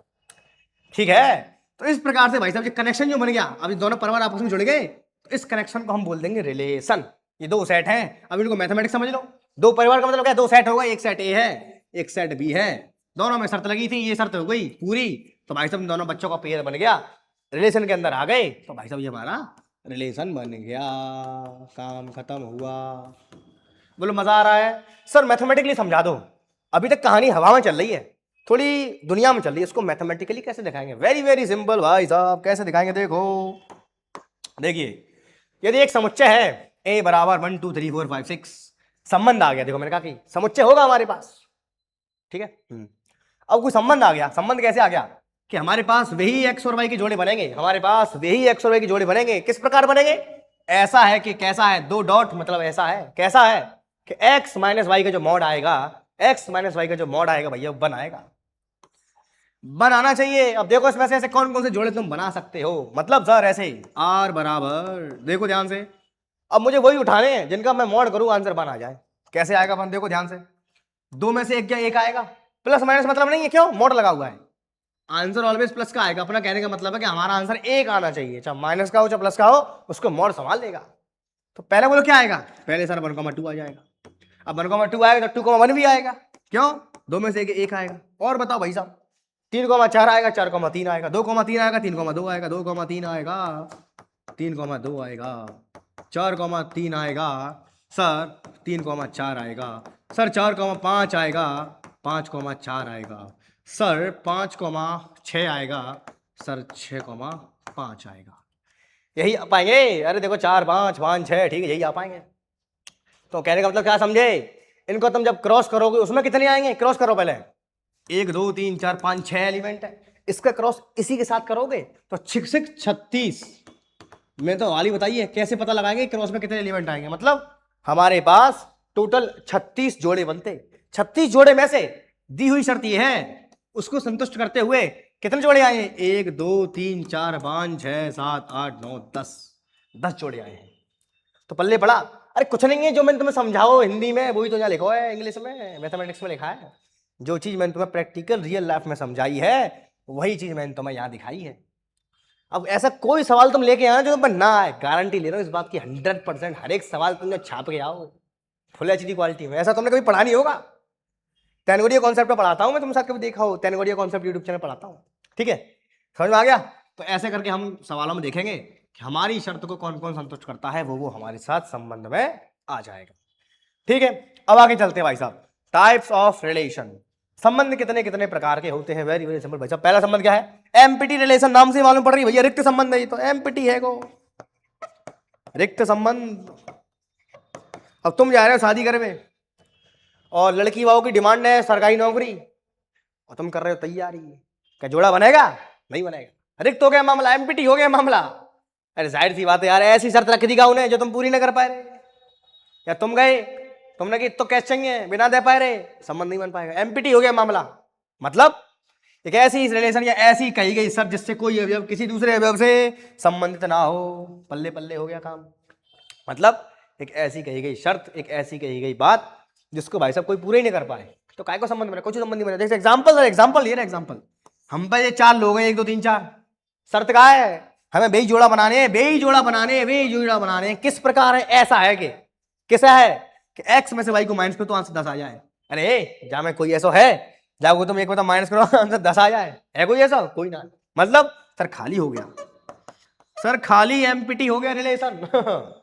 [SPEAKER 1] ठीक है, तो इस प्रकार से भाई साहब ये कनेक्शन जो बन गया, अब दोनों परिवार आपस में जुड़ गए, तो इस कनेक्शन को हम बोल देंगे रिलेशन। ये 2 सेट हैं, अब इनको मैथमेटिक्स समझ लो। 2 परिवार का मतलब क्या है? 2 सेट होगा, एक सेट ए है, एक सेट बी है, दोनों में शर्त लगी थी, ये शर्त हो गई पूरी, तो भाई साहब दोनों बच्चों का पेयर बन गया, रिलेशन के अंदर आ गए, तो भाई साहब ये हमारा रिलेशन बन गया, काम खत्म हुआ। बोलो मजा आ रहा है? सर मैथमेटिकली समझा दो, अभी तक कहानी हवा में चल रही है, थोड़ी दुनिया में चल रही है, इसको मैथमेटिकली कैसे दिखाएंगे? वेरी वेरी सिंपल भाई साहब, कैसे दिखाएंगे देखो। देखिए, यदि एक समुच्चय है a बराबर 1 2 3 4 5 6, संबंध आ गया, देखो मैंने कहा कि समुच्चय होगा हमारे पास, ठीक है। अब कोई संबंध आ गया, संबंध कैसे आ गया कि हमारे पास वही एक्स और वाई के जोड़े बनेंगे, हमारे पास वही एक्स और वाई के जोड़े बनेंगे। किस प्रकार बनेंगे? ऐसा है कि कैसा है, दो डॉट, मतलब ऐसा है, कैसा है कि एक्स माइनस वाई का जो मॉड आएगा, एक्स माइनस वाई का जो मॉड आएगा भैया वन आएगा, बनाना चाहिए। अब देखो इसमें से ऐसे कौन कौन से जोड़े तुम बना सकते हो, मतलब सर ऐसे ही आर बराबर, देखो ध्यान से, अब मुझे वही उठाने हैं जिनका मैं मॉड करूं आंसर बन आ जाए। कैसे आएगा अपन, देखो ध्यान से, दो में से एक क्या एक आएगा, प्लस माइनस मतलब नहीं है, क्यों, मॉड लगा हुआ है, आंसर ऑलवेज प्लस का आएगा। अपना कहने का मतलब है कि हमारा आंसर एक आना चाहिए, चाहे माइनस का हो चाहे प्लस का हो, उसको मॉड संभाल लेगा। तो पहले बोलो क्या आएगा, पहले सर 1,2 आ जाएगा। अब 1,2 आएगा तो 2,1 भी आएगा, क्यों, दो में से एक आएगा। और बताओ भाई साहब, 3,4 आएगा, 4,3 आएगा, 2,3 आएगा, 3,2 आएगा, 2,3 आएगा, 3,2 आएगा, 4,3 आएगा, सर 3,4 आएगा, सर 4,5 आएगा, 5,4 आएगा, सर 5,6 आएगा, सर 6,5 आएगा। यही आ पाएंगे? अरे देखो 4 5 5 6, ठीक है, यही आ पाएंगे। तो कहने का मतलब क्या समझे, इनको तुम जब क्रॉस करोगे उसमें कितने आएंगे, क्रॉस करो पहले, 1 2 3 4 5 6 एलिमेंट है, इसका क्रॉस इसी के साथ करोगे तो 6 36। मैं तो वाली बताइए कैसे पता लगाएंगे क्रॉस में कितने एलिमेंट आएंगे, मतलब हमारे पास टोटल 36 जोड़े बनते। 36 जोड़े में से दी हुई शर्त ये है, उसको संतुष्ट करते हुए कितने जोड़े आए हैं, 1 2 3 4 5 6 7 8 9 10 जोड़े आए हैं। तो पल्ले पड़ा, अरे कुछ नहीं है, जो मैंने तुम्हें समझाओ हिंदी में वही तो यहाँ लिखो है, इंग्लिश में, मैथमेटिक्स में लिखा है। जो चीज मैंने तुम्हें प्रैक्टिकल रियल लाइफ में समझाई है वही चीज मैंने तुम्हें यहाँ दिखाई है। अब ऐसा कोई सवाल तुम लेके आना जो तुम पर ना आए, गारंटी ले रहा हूँ इस बात की 100%, हर एक सवाल तुम जो छाप के आओ फुल एचडी क्वालिटी में। ऐसा तुमने कभी पढ़ा नहीं होगा। टेनगोरिया कॉन्सेप्ट में पढ़ाता हूँ मैं, तुम साथ कभी देखा हो, टेनगोरिया कॉन्सेप्ट यूट्यूब चैनल पढ़ाता हूँ, ठीक है, समझ में आ गया। तो ऐसे करके हम सवालों में देखेंगे कि हमारी शर्त को कौन कौन संतुष्ट करता है, वो हमारे साथ संबंध में आ जाएगा, ठीक है। अब आगे चलते हैं भाई साहब, टाइप्स ऑफ रिलेशन, संबंध कितने कितने प्रकार के होते हैं। वेरी वेरी सिंपल भाई साहब, पहला संबंध क्या है, एम्प्टी रिलेशन, नाम से मालूम पड़ रही है भैया, रिक्त संबंध है ये तो, एम्प्टी है को रिक्त संबंध। अब तुम जा रहे हो शादी घर में और लड़की वालों की डिमांड है सरकारी नौकरी और तुम कर रहे हो तैयारी, क्या जोड़ा बनेगा, नहीं बनेगा, रिक्त हो गया मामला, एम्प्टी हो गया मामला। अरे जाहिर सी बात है यार, ऐसी शर्त रख दी का उन्हें जो तुम पूरी ना कर पाए रहे, या तुम गए तुमने कि तो कैश चाहिए बिना दे पाए रहे, संबंध नहीं बन पाएगा, एम्प्टी हो गया मामला। मतलब एक ऐसी रिलेशन या ऐसी कही गई शर्त जिससे कोई अवयव किसी दूसरे अवयव से संबंधित ना हो, पल्ले पल्ले हो गया काम। मतलब एक ऐसी कही गई शर्त, एक ऐसी कही गई बात जिसको भाई साहब कोई पूरा ही नहीं कर पाए, तो काय को संबंध बने, कुछ संबंध नहीं बने। जैसे एग्जाम्पल ये ना, एग्जाम्पल हम पे ये 4 लोग हैं, 1 2 3 4, शर्त क्या है, हमें बेई जोड़ा बनाने, बेई जोड़ा बनाने, बेई जोड़ा बनाने। किस प्रकार है, ऐसा है कि कैसा है कि x में से y को माइनस करो तो आंसर 10 आ जाए। अरे जा में कोई ऐसा है, जाओगे तुम एक बता माइनस करो आंसर 10 आ जाए, है कोई ऐसा, कोई ना। मतलब सर खाली हो गया, सर खाली एम्प्टी हो गया रिलेशन।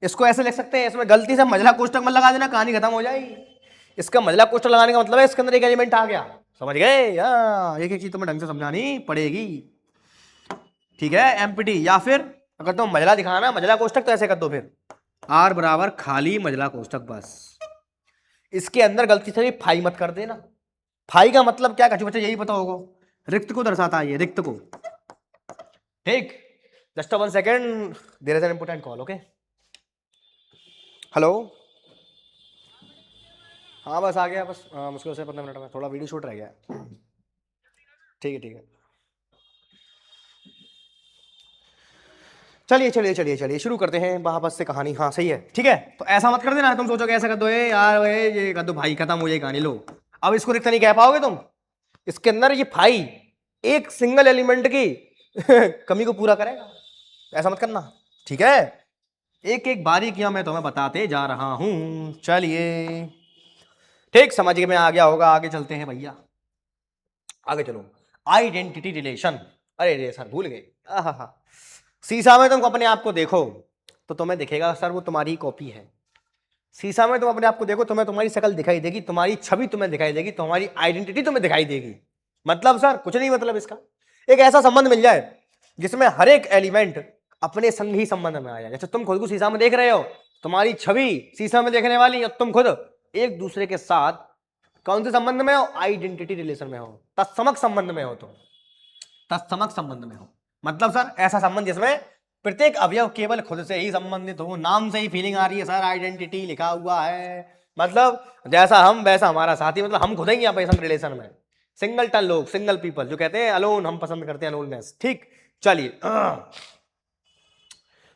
[SPEAKER 1] इसको ऐसे लिख सकते हैं, इसमें गलती से मझला कोष्टक मत लगा देना, कहानी खत्म हो जाएगी। इसका मझला कोष्टक लगाने का मतलब है इसके अंदर एक एलिमेंट आ गया, समझ गए, हाँ एक एक चीज तुम्हें ढंग से समझानी पड़ेगी, ठीक है। एम्प्टी, या फिर अगर तुम मझला दिखाना मझला कोष्टक तो ऐसे कर दो, फिर आर बराबर खाली मझला कोष्टक, बस इसके अंदर गलती से भी फाई मत कर देना। फाई का मतलब क्या, कछु बच्चे यही पता होगा, रिक्त को दर्शाता है ये, रिक्त को, ठीक। Just 1 second, there is an important call, okay. Hello, हाँ बस आ गया, बस मुश्किल से 15 मिनट में, थोड़ा वीडियो शूट रह गया, ठीक है ठीक है। चलिए चलिए चलिए चलिए शुरू करते हैं वापस से कहानी, हाँ सही है, ठीक है। तो ऐसा मत कर देना, तुम सोचो ऐसा कर दो यार, ये कर दो भाई, खत्म हो जाए कहानी, लो अब इसको रिक्त नहीं कह पाओगे तुम। इसके अंदर ये फाई एक सिंगल एलिमेंट की कमी को पूरा करेगा, ऐसा मत करना, ठीक है। एक एक बारीकियां मैं तुम्हें बताते जा रहा हूं, चलिए ठीक, समझ में आ गया होगा। आगे चलते हैं भैया, आगे चलो। आइडेंटिटी रिलेशन, अरे रे सर भूल गए, शीशा में तुम अपने आप को देखो तो तुम्हें दिखेगा सर वो तुम्हारी कॉपी है। शीशा में तुम अपने आप को देखो, तुम्हें तुम्हारी शक्ल दिखाई देगी, तुम्हारी छवि तुम्हें दिखाई देगी, तुम्हारी आइडेंटिटी तुम्हें दिखाई देगी। मतलब सर कुछ नहीं, मतलब इसका एक ऐसा संबंध मिल जाए जिसमें हर एक एलिमेंट अपने संग ही संबंध में आ जाए। जैसे तुम खुद को शीशा में देख रहे हो, तुम्हारी छवि शीशा में देखने वाली, और तुम खुद एक दूसरे के साथ कौन से संबंध में हो? आइडेंटिटी रिलेशन में हो, तत्समक संबंध में हो। तो तत्समक संबंध में हो मतलब सर ऐसा संबंध जिसमें प्रत्येक अवयव केवल खुद से ही संबंधित हो। नाम से ही फीलिंग आ रही है सर, आइडेंटिटी लिखा हुआ है, मतलब जैसा हम वैसा हमारा साथी, मतलब हम खुद ही यहाँ पे रिलेशन में। सिंगल टन लोग, सिंगल पीपल जो कहते हैं अलोन, हम पसंद करते हैं अलोननेस। ठीक, चलिए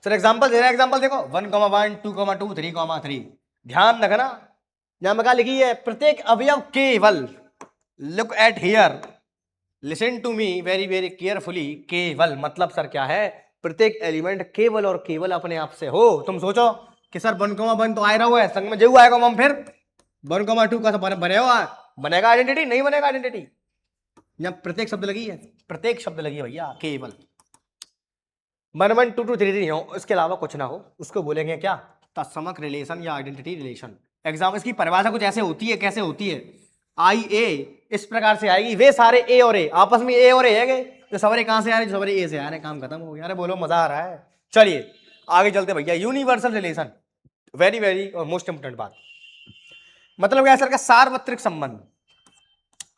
[SPEAKER 1] सर एग्जांपल दे रहे हैं। एग्जांपल देखो 1,1 2,2 3,3। ध्यान रखना, यहां में क्या लिखी है? प्रत्येक अवयव केवल, look at here, listen to me very very carefully, केवल मतलब सर क्या है? प्रत्येक एलिमेंट केवल और केवल अपने आप से हो। तुम सोचो कि सर 1,1 तो आ रहा हुआ है, संग में जो आएगा हम, फिर 1,2 का बने हुआ बनेगा आइडेंटिटी? नहीं बनेगा आइडेंटिटी। यहां प्रत्येक शब्द लगी है, प्रत्येक शब्द लगी है भैया, केवल। 1 1 2 2 3 3 हो, इसके अलावा कुछ ना हो, उसको बोलेंगे क्या? तत्समक रिलेशन या आइडेंटिटी रिलेशन। एग्जाम इसकी परिभाषा कुछ ऐसे होती है, कैसे होती है? आई ए इस प्रकार से आएगी, वे सारे ए और ए आपस में, ए और ए है जो सवरे कहां से आ रहे? जो सवरे ए से आ रहे, काम खत्म हो गया। अरे बोलो, मजा आ रहा है। चलिए आगे चलते भैया। यूनिवर्सल रिलेशन, वेरी वेरी और मोस्ट इंपोर्टेंट बात, मतलब क्या सर? का सार्वत्रिक संबंध।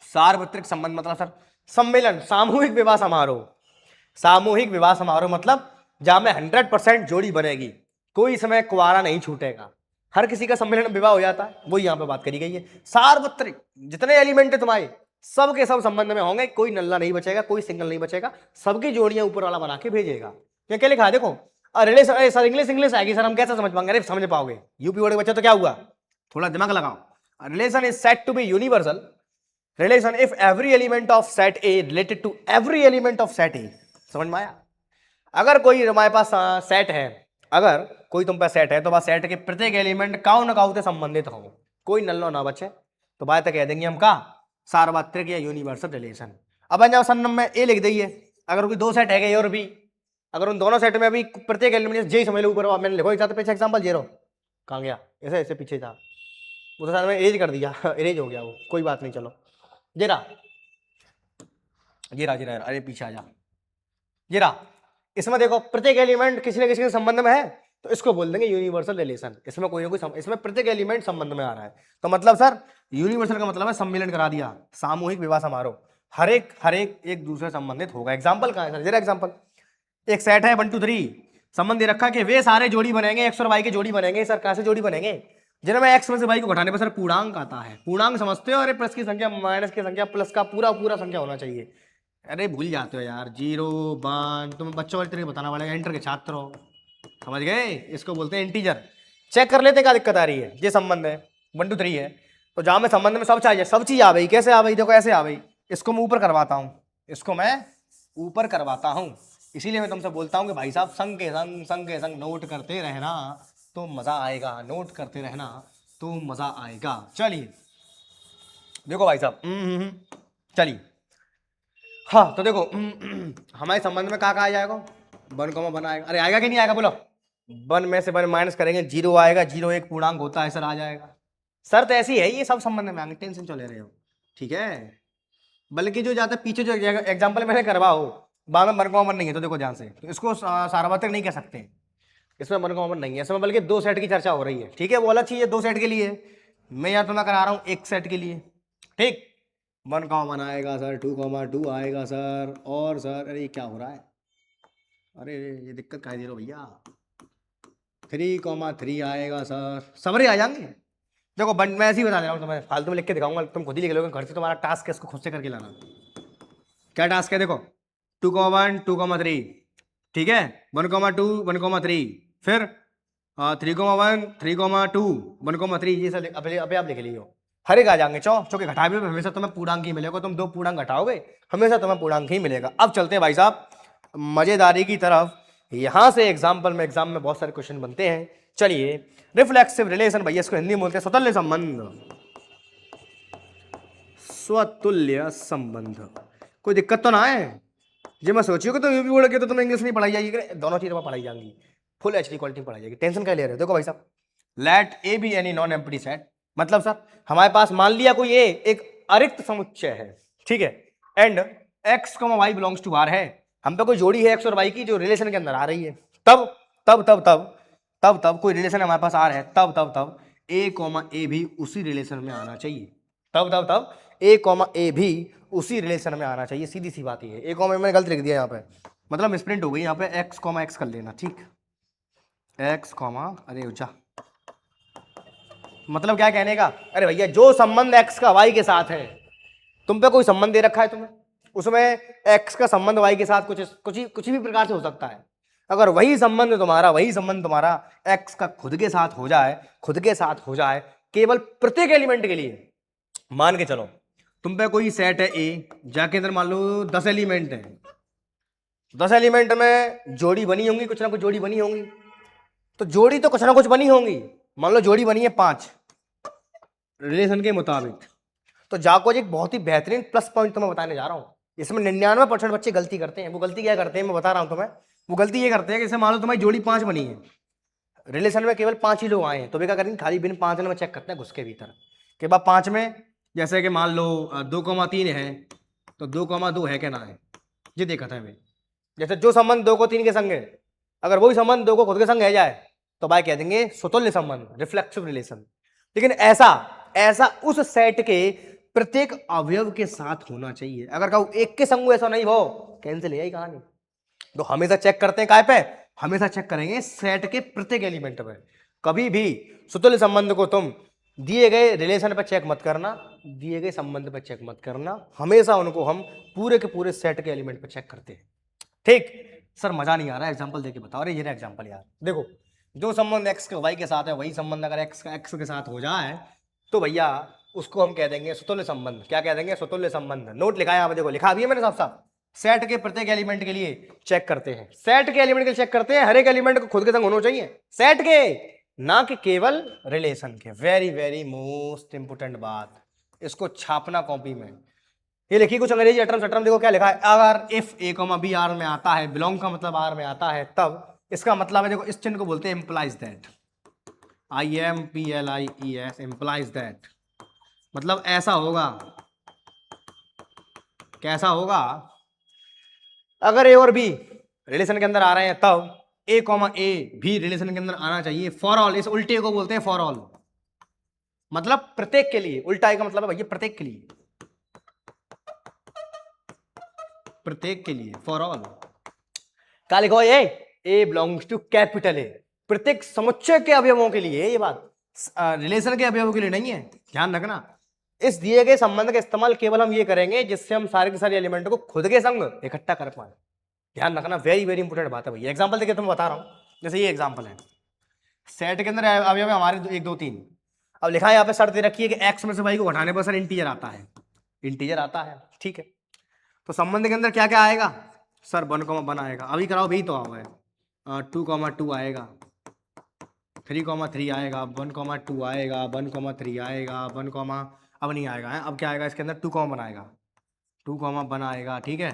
[SPEAKER 1] सार्वत्रिक संबंध मतलब सर सम्मेलन, सामूहिक विवाह समारोह। सामूहिक विवाह समारोह मतलब जहां में 100% जोड़ी बनेगी, कोई समय कुंवारा नहीं छूटेगा, हर किसी का सम्मेलन विवाह हो जाता है, वो यहाँ पे बात करी गई है। सार्वत्रिक, जितने एलिमेंट है तुम्हारे सब के सब संबंध में होंगे, कोई नल्ला नहीं बचेगा, कोई सिंगल नहीं बचेगा, सबकी जोड़ियां ऊपर वाला बना के भेजेगा। क्या लिखा है देखो? रिलेशन, सर इंग्लिश आएगी सर, हम कैसे समझ पाएंगे? अरे समझ पाओगे, यूपी बोर्ड के बच्चे तो क्या हुआ, थोड़ा दिमाग लगाओ। Relation is said to be universal relation if every element of set A related to every element of set A. समझ में आया? अगर कोई हमारे पास सेट है, अगर कोई तुम पास सेट है, तो बस सेट के प्रत्येक एलिमेंट काउ न काउ से संबंधित हो, कोई नल्लो ना बचे, तो बात कह देंगे हम का? सार्वत्रिक या यूनिवर्सल रिलेशन। अब जब सन्नम में ए लिख दिए, अगर कोई दो सेट है और भी, अगर उन दोनों सेट में अभी प्रत्येक एलिमेंट जे समझ लो, ऊपर मैंने लिखो एक पीछे एग्जाम्पल जीरो कहाँ गया, ऐसे ऐसे पीछे था, उस साथ में एरेज कर दिया एरेज हो गया वो, कोई बात नहीं। चलो जीरा जीरा जीरा, अरे पीछे आ जा जीरा। इसमें देखो प्रत्येक एलिमेंट किसी न किसी के संबंध में है, तो इसको बोल देंगे यूनिवर्सल रिलेशन। इसमें कोई ना कोई इसमें प्रत्येक एलिमेंट संबंध में आ रहा है, तो मतलब सर यूनिवर्सल का मतलब है सम्मिलन करा दिया, सामूहिक विवाह समारोह, हर एक एक दूसरे संबंधित होगा। एग्जाम्पल कहाँ है सर? जरा एग्जाम्पल, एक सेट है 1 2 3, संबंध दे रखा कि वे सारे जोड़ी बनेंगे, एक्स और वाई के जोड़ी बनेंगे। सर कहाँ से जोड़ी बनेंगे? जिनमें एक्स में से वाई को घटाने पर सर पूर्णांक आता है। पूर्णांक समझते हो? अरे प्लस की संख्या माइनस की संख्या प्लस का पूरा पूरा संख्या होना चाहिए। अरे भूल जाते हो यार, 0 1, तुम्हें बच्चों वाली तरीके बताना पड़ेगा, इंटर के छात्र हो, समझ गए? इसको बोलते हैं इंटीजर। चेक कर लेते क्या दिक्कत आ रही है। ये संबंध है 1 2 3 है, तो जहां में संबंध में सब चाहिए, सब चीज आ गई। कैसे आ गई? देखो ऐसे आ गई, इसको मैं ऊपर करवाता हूँ, इसको मैं ऊपर करवाता हूँ। इसीलिए मैं तुमसे बोलता हूँ कि भाई साहब संग के संग नोट करते रहना तो मजा आएगा, नोट करते रहना तो मजा आएगा। चलिए देखो भाई साहब, चलिए हाँ, तो देखो हमारे संबंध में कहा आ जाएगा? 1,1 आएगा। अरे आएगा कि नहीं आएगा? बोलो। 1 में से 1 माइनस करेंगे, 0 आएगा, 0 एक पूर्णांक होता है सर, आ जाएगा। सर तो ऐसी है, ये सब संबंध में आएंगे, टेंशन चले रहे हो, ठीक है? बल्कि जो जाता है पीछे, जो एग्जाम्पल मैंने करवाओ बाद में 1,1 नहीं है, तो देखो ध्यान से, तो इसको सार्वत्रिक नहीं कह सकते, इसमें 1,1 नहीं है, इसमें बल्कि 2 सेट की चर्चा हो रही है, ठीक है? वो अलग चीज है, 2 सेट के लिए, मैं यहाँ तो मैं करा रहा हूँ 1 सेट के लिए, ठीक? 1,1 आएगा सर, 2,2 आएगा सर, और सर अरे क्या हो रहा है? अरे ये दिक्कत कह दे रहे हो भैया, 3,3 आएगा सर, सबरे आ जाएंगे। देखो मैं ऐसे ही बता दे रहा हूँ तुम्हें, फालतू में लिख के दिखाऊंगा, तुम खुद ही लिख लोगे घर से, तुम्हारा टास्क है इसको खुद से करके लाना। क्या टास्क है? देखो 2,1 2,3, ठीक है, 1,2 1,3, फिर 3,1 3,2 1,3, ये सब अभी आप लिख लीजिए, हर एक आ जाएंगे। चौ के घटाए हुए हमेशा तुम्हें पूर्णांक ही मिलेगा, तुम 2 पूर्णांक घटाओगे हमेशा तुम्हें पूर्णांक ही मिलेगा। अब चलते हैं भाई साहब मजेदारी की तरफ। यहां से एग्जाम में बहुत सारे क्वेश्चन बनते हैं। चलिए रिफ्लेक्सिव रिलेशन, भैया इसको हिंदी में बोलते हैं स्वतुल्य संबंध। स्वतुल्य संबंध, कोई दिक्कत तो ना है? जी मैं सोचियो कि तुम यूपी बोर्ड के तो तुम्हें इंग्लिश नहीं पढ़ाई जाएगी, दोनों चीज़ों में पढ़ाई जाएंगी, फुल एचडी क्वालिटी पढ़ाई जाएगी, टेंशन क्या ले रहे हो? देखो भाई साहब, let A B any non empty set, मतलब सर हमारे पास मान लिया कोई ए एक अरिक्त समुच्चय है, ठीक है, and X Y belongs to R है, हम पे कोई जोड़ी है एक्स और वाई की जो रिलेशन के अंदर आ रही है, तब तब तब तब तब तब कोई रिलेशन हमारे पास आ रहा है, तब तब तब ए कॉमा ए भी उसी रिलेशन में आना चाहिए। तब तब तब ए कॉमा ए भी उसी रिलेशन में आना चाहिए। सीधी सी बात ये है। ए कॉमा मैंने गलत लिख दिया यहाँ पे, मतलब मिसप्रिंट हो गई यहाँ पे, एक्स कॉमा एक्स कर लेना, ठीक। एक्स कॉमा, अरे उजा, मतलब क्या कहने का, अरे भैया जो संबंध एक्स का वाई के साथ है, तुम पे कोई संबंध दे रखा है तुम्हें, उसमें एक्स का संबंध वाई के साथ कुछ भी प्रकार से हो सकता है। अगर वही संबंध तुम्हारा एक्स का खुद के साथ हो जाए केवल प्रत्येक एलिमेंट के लिए, मान के चलो तुम पे कोई सेट है ए, जाके अंदर मान लो 10 एलिमेंट है, 10 एलिमेंट में जोड़ी बनी होंगी, कुछ ना कुछ जोड़ी बनी होंगी, तो जोड़ी तो कुछ ना कुछ बनी होंगी। मान लो जोड़ी बनी है 5 रिलेशन के मुताबिक, तो जाको एक बहुत ही बेहतरीन प्लस पॉइंट तुम्हें बताने जा रहा हूं। इसमें 99% बच्चे गलती करते हैं। वो गलती क्या करते हैं मैं बता रहा हूं तुम्हें। वो गलती ये करते हैं कि जैसे मान लो तुम्हारी जोड़ी 5 बनी है, रिलेशन में केवल 5 ही लोग आए हैं, तो वे क्या करेंगे, खाली बिन 5 में चेक करते हैं घुस के भीतर के बाद 5 में, जैसे कि मान लो 2,3 है, तो 2,2 है क्या ना है, ये देखा था मैं। जैसे जो संबंध 2 को 3 के संग है, अगर वही संबंध 2 को खुद के संग है जाए तो भाई कह देंगे स्वतुल्य संबंध, रिफ्लेक्सिव रिलेशन। लेकिन ऐसा उस सेट के प्रत्येक अवयव के साथ होना चाहिए। अगर कहूं एक के संग ऐसा नहीं हो, कैंसिल है कहानी। तो हमेशा चेक करते हैं काय पे, हमेशा चेक करेंगे सेट के प्रत्येक एलिमेंट पे। कभी भी स्वतुल्य संबंध को तुम दिए गए रिलेशन पर चेक मत करना, दिए गए संबंध पर चेक मत करना, हमेशा उनको हम पूरे के पूरे सेट के एलिमेंट पर चेक करते हैं, ठीक। सर मजा नहीं आ रहा है, एग्जांपल देके बताओ। अरे ये रहा एग्जांपल यार, देखो जो संबंध एक्स के वाई के साथ है, वही संबंध अगर एक्स का एक्स के साथ हो जाए तो भैया उसको हम कह देंगे स्वतुल्य संबंध। क्या कह देंगे, स्वतुल्य संबंध। नोट लिखा है यहाँ पे, देखो लिखा भी है मैंने साफ साफ। सेट के प्रत्येक एलिमेंट के लिए चेक करते हैं, सेट के एलिमेंट के लिए चेक करते हैं, हर एक एलिमेंट को खुद के संग होना चाहिए सेट के, ना कि केवल रिलेशन के। वेरी वेरी मोस्ट इंपोर्टेंट बात, इसको छापना कॉपी में। ये लिखी कुछ अंग्रेजी अटर्म, देखो क्या लिखा है। अगर if A comma B R में आता है, बिलोंग का मतलब आर में आता है, तब इसका मतलब है, देखो इस चिन्ह को बोलते हैं implies that, IMPLIES, implies that, मतलब ऐसा होगा। कैसा होगा, अगर ए और बी रिलेशन के अंदर आ रहे हैं तब ए कॉमा ए भी रिलेशन के अंदर आना चाहिए फॉर ऑल। इस उल्टे को बोलते हैं फॉर ऑल, मतलब प्रत्येक के लिए। उल्टा का मतलब है भैया प्रत्येक के लिए, प्रत्येक के लिए, फॉर ऑल। क्या लिखो, ए बिलोंग्स टू कैपिटल ए, प्रत्येक समुच्चय के अवयवों के लिए। ये बात रिलेशन के अवयवों के लिए नहीं है, ध्यान रखना। इस दिए गए संबंध का इस्तेमाल केवल हम ये करेंगे जिससे हम सारे के सारे एलिमेंट को खुद के संग इकट्ठा कर पाए। ध्यान रखना, वेरी वेरी इंपोर्टेंट बात है भैया। एग्जांपल देखिए, तुम्हें बता रहा हूं। जैसे ये एग्जांपल है, सेट के अंदर अवयव हमारे 1 2 3। अब लिखा है यहाँ पे, शर्त दे रखी है कि एक्स में से वाई को घटाने पर सर इंटीजर आता है, इंटीजर आता है, ठीक है। तो संबंध के अंदर क्या क्या आएगा सर, 1,1 आएगा। अभी कराओ, भी तो आओ है 2,2 आएगा, 3,3 आएगा, 1,2 आएगा, 1,3 आएगा, 1, अब नहीं आएगा है। अब क्या आएगा इसके अंदर, 2,1 आएगा, 2,1 आएगा, ठीक है,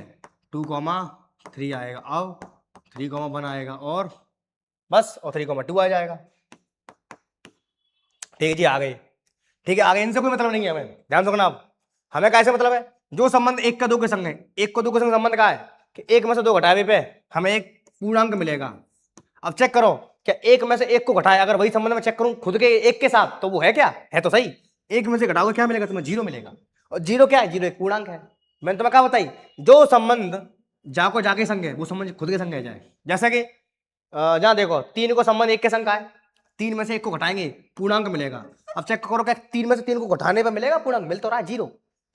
[SPEAKER 1] 2,3 आएगा, अब 3,1 आएगा, और बस, और 3,2 आ जाएगा। ठीक है जी, आ गए, ठीक है आ गए। इनसे कोई मतलब नहीं है हमें, ध्यान रखना। अब हमें कैसे मतलब है, जो संबंध 1 का 2 के संग है, 1 को 2 के संग संबंध का है कि 1 में से 2 घटाए पे हमें एक पूर्णांक मिलेगा। अब चेक करो, क्या 1 में से 1 को घटाए, अगर वही संबंध में चेक करूं खुद के 1 के साथ, तो वो है क्या, है तो सही। 1 में से घटाओगे क्या मिलेगा तुम्हें, 0 मिलेगा। और 0 क्या है, 0 एक पूर्णांक है। मैंने तुम्हें क्या बताई, जो संबंध जाके संग है वो संबंध खुद के संग है जाए। जैसे कि जहां देखो 3 को संबंध 1 के संग का है, 3 में से 1 को घटाएंगे पूर्णांक मिलेगा। अब चेक करो, क्या 3 में से 3 को घटाने पर मिलेगा पूर्णांक, मिल तो रहा है 0,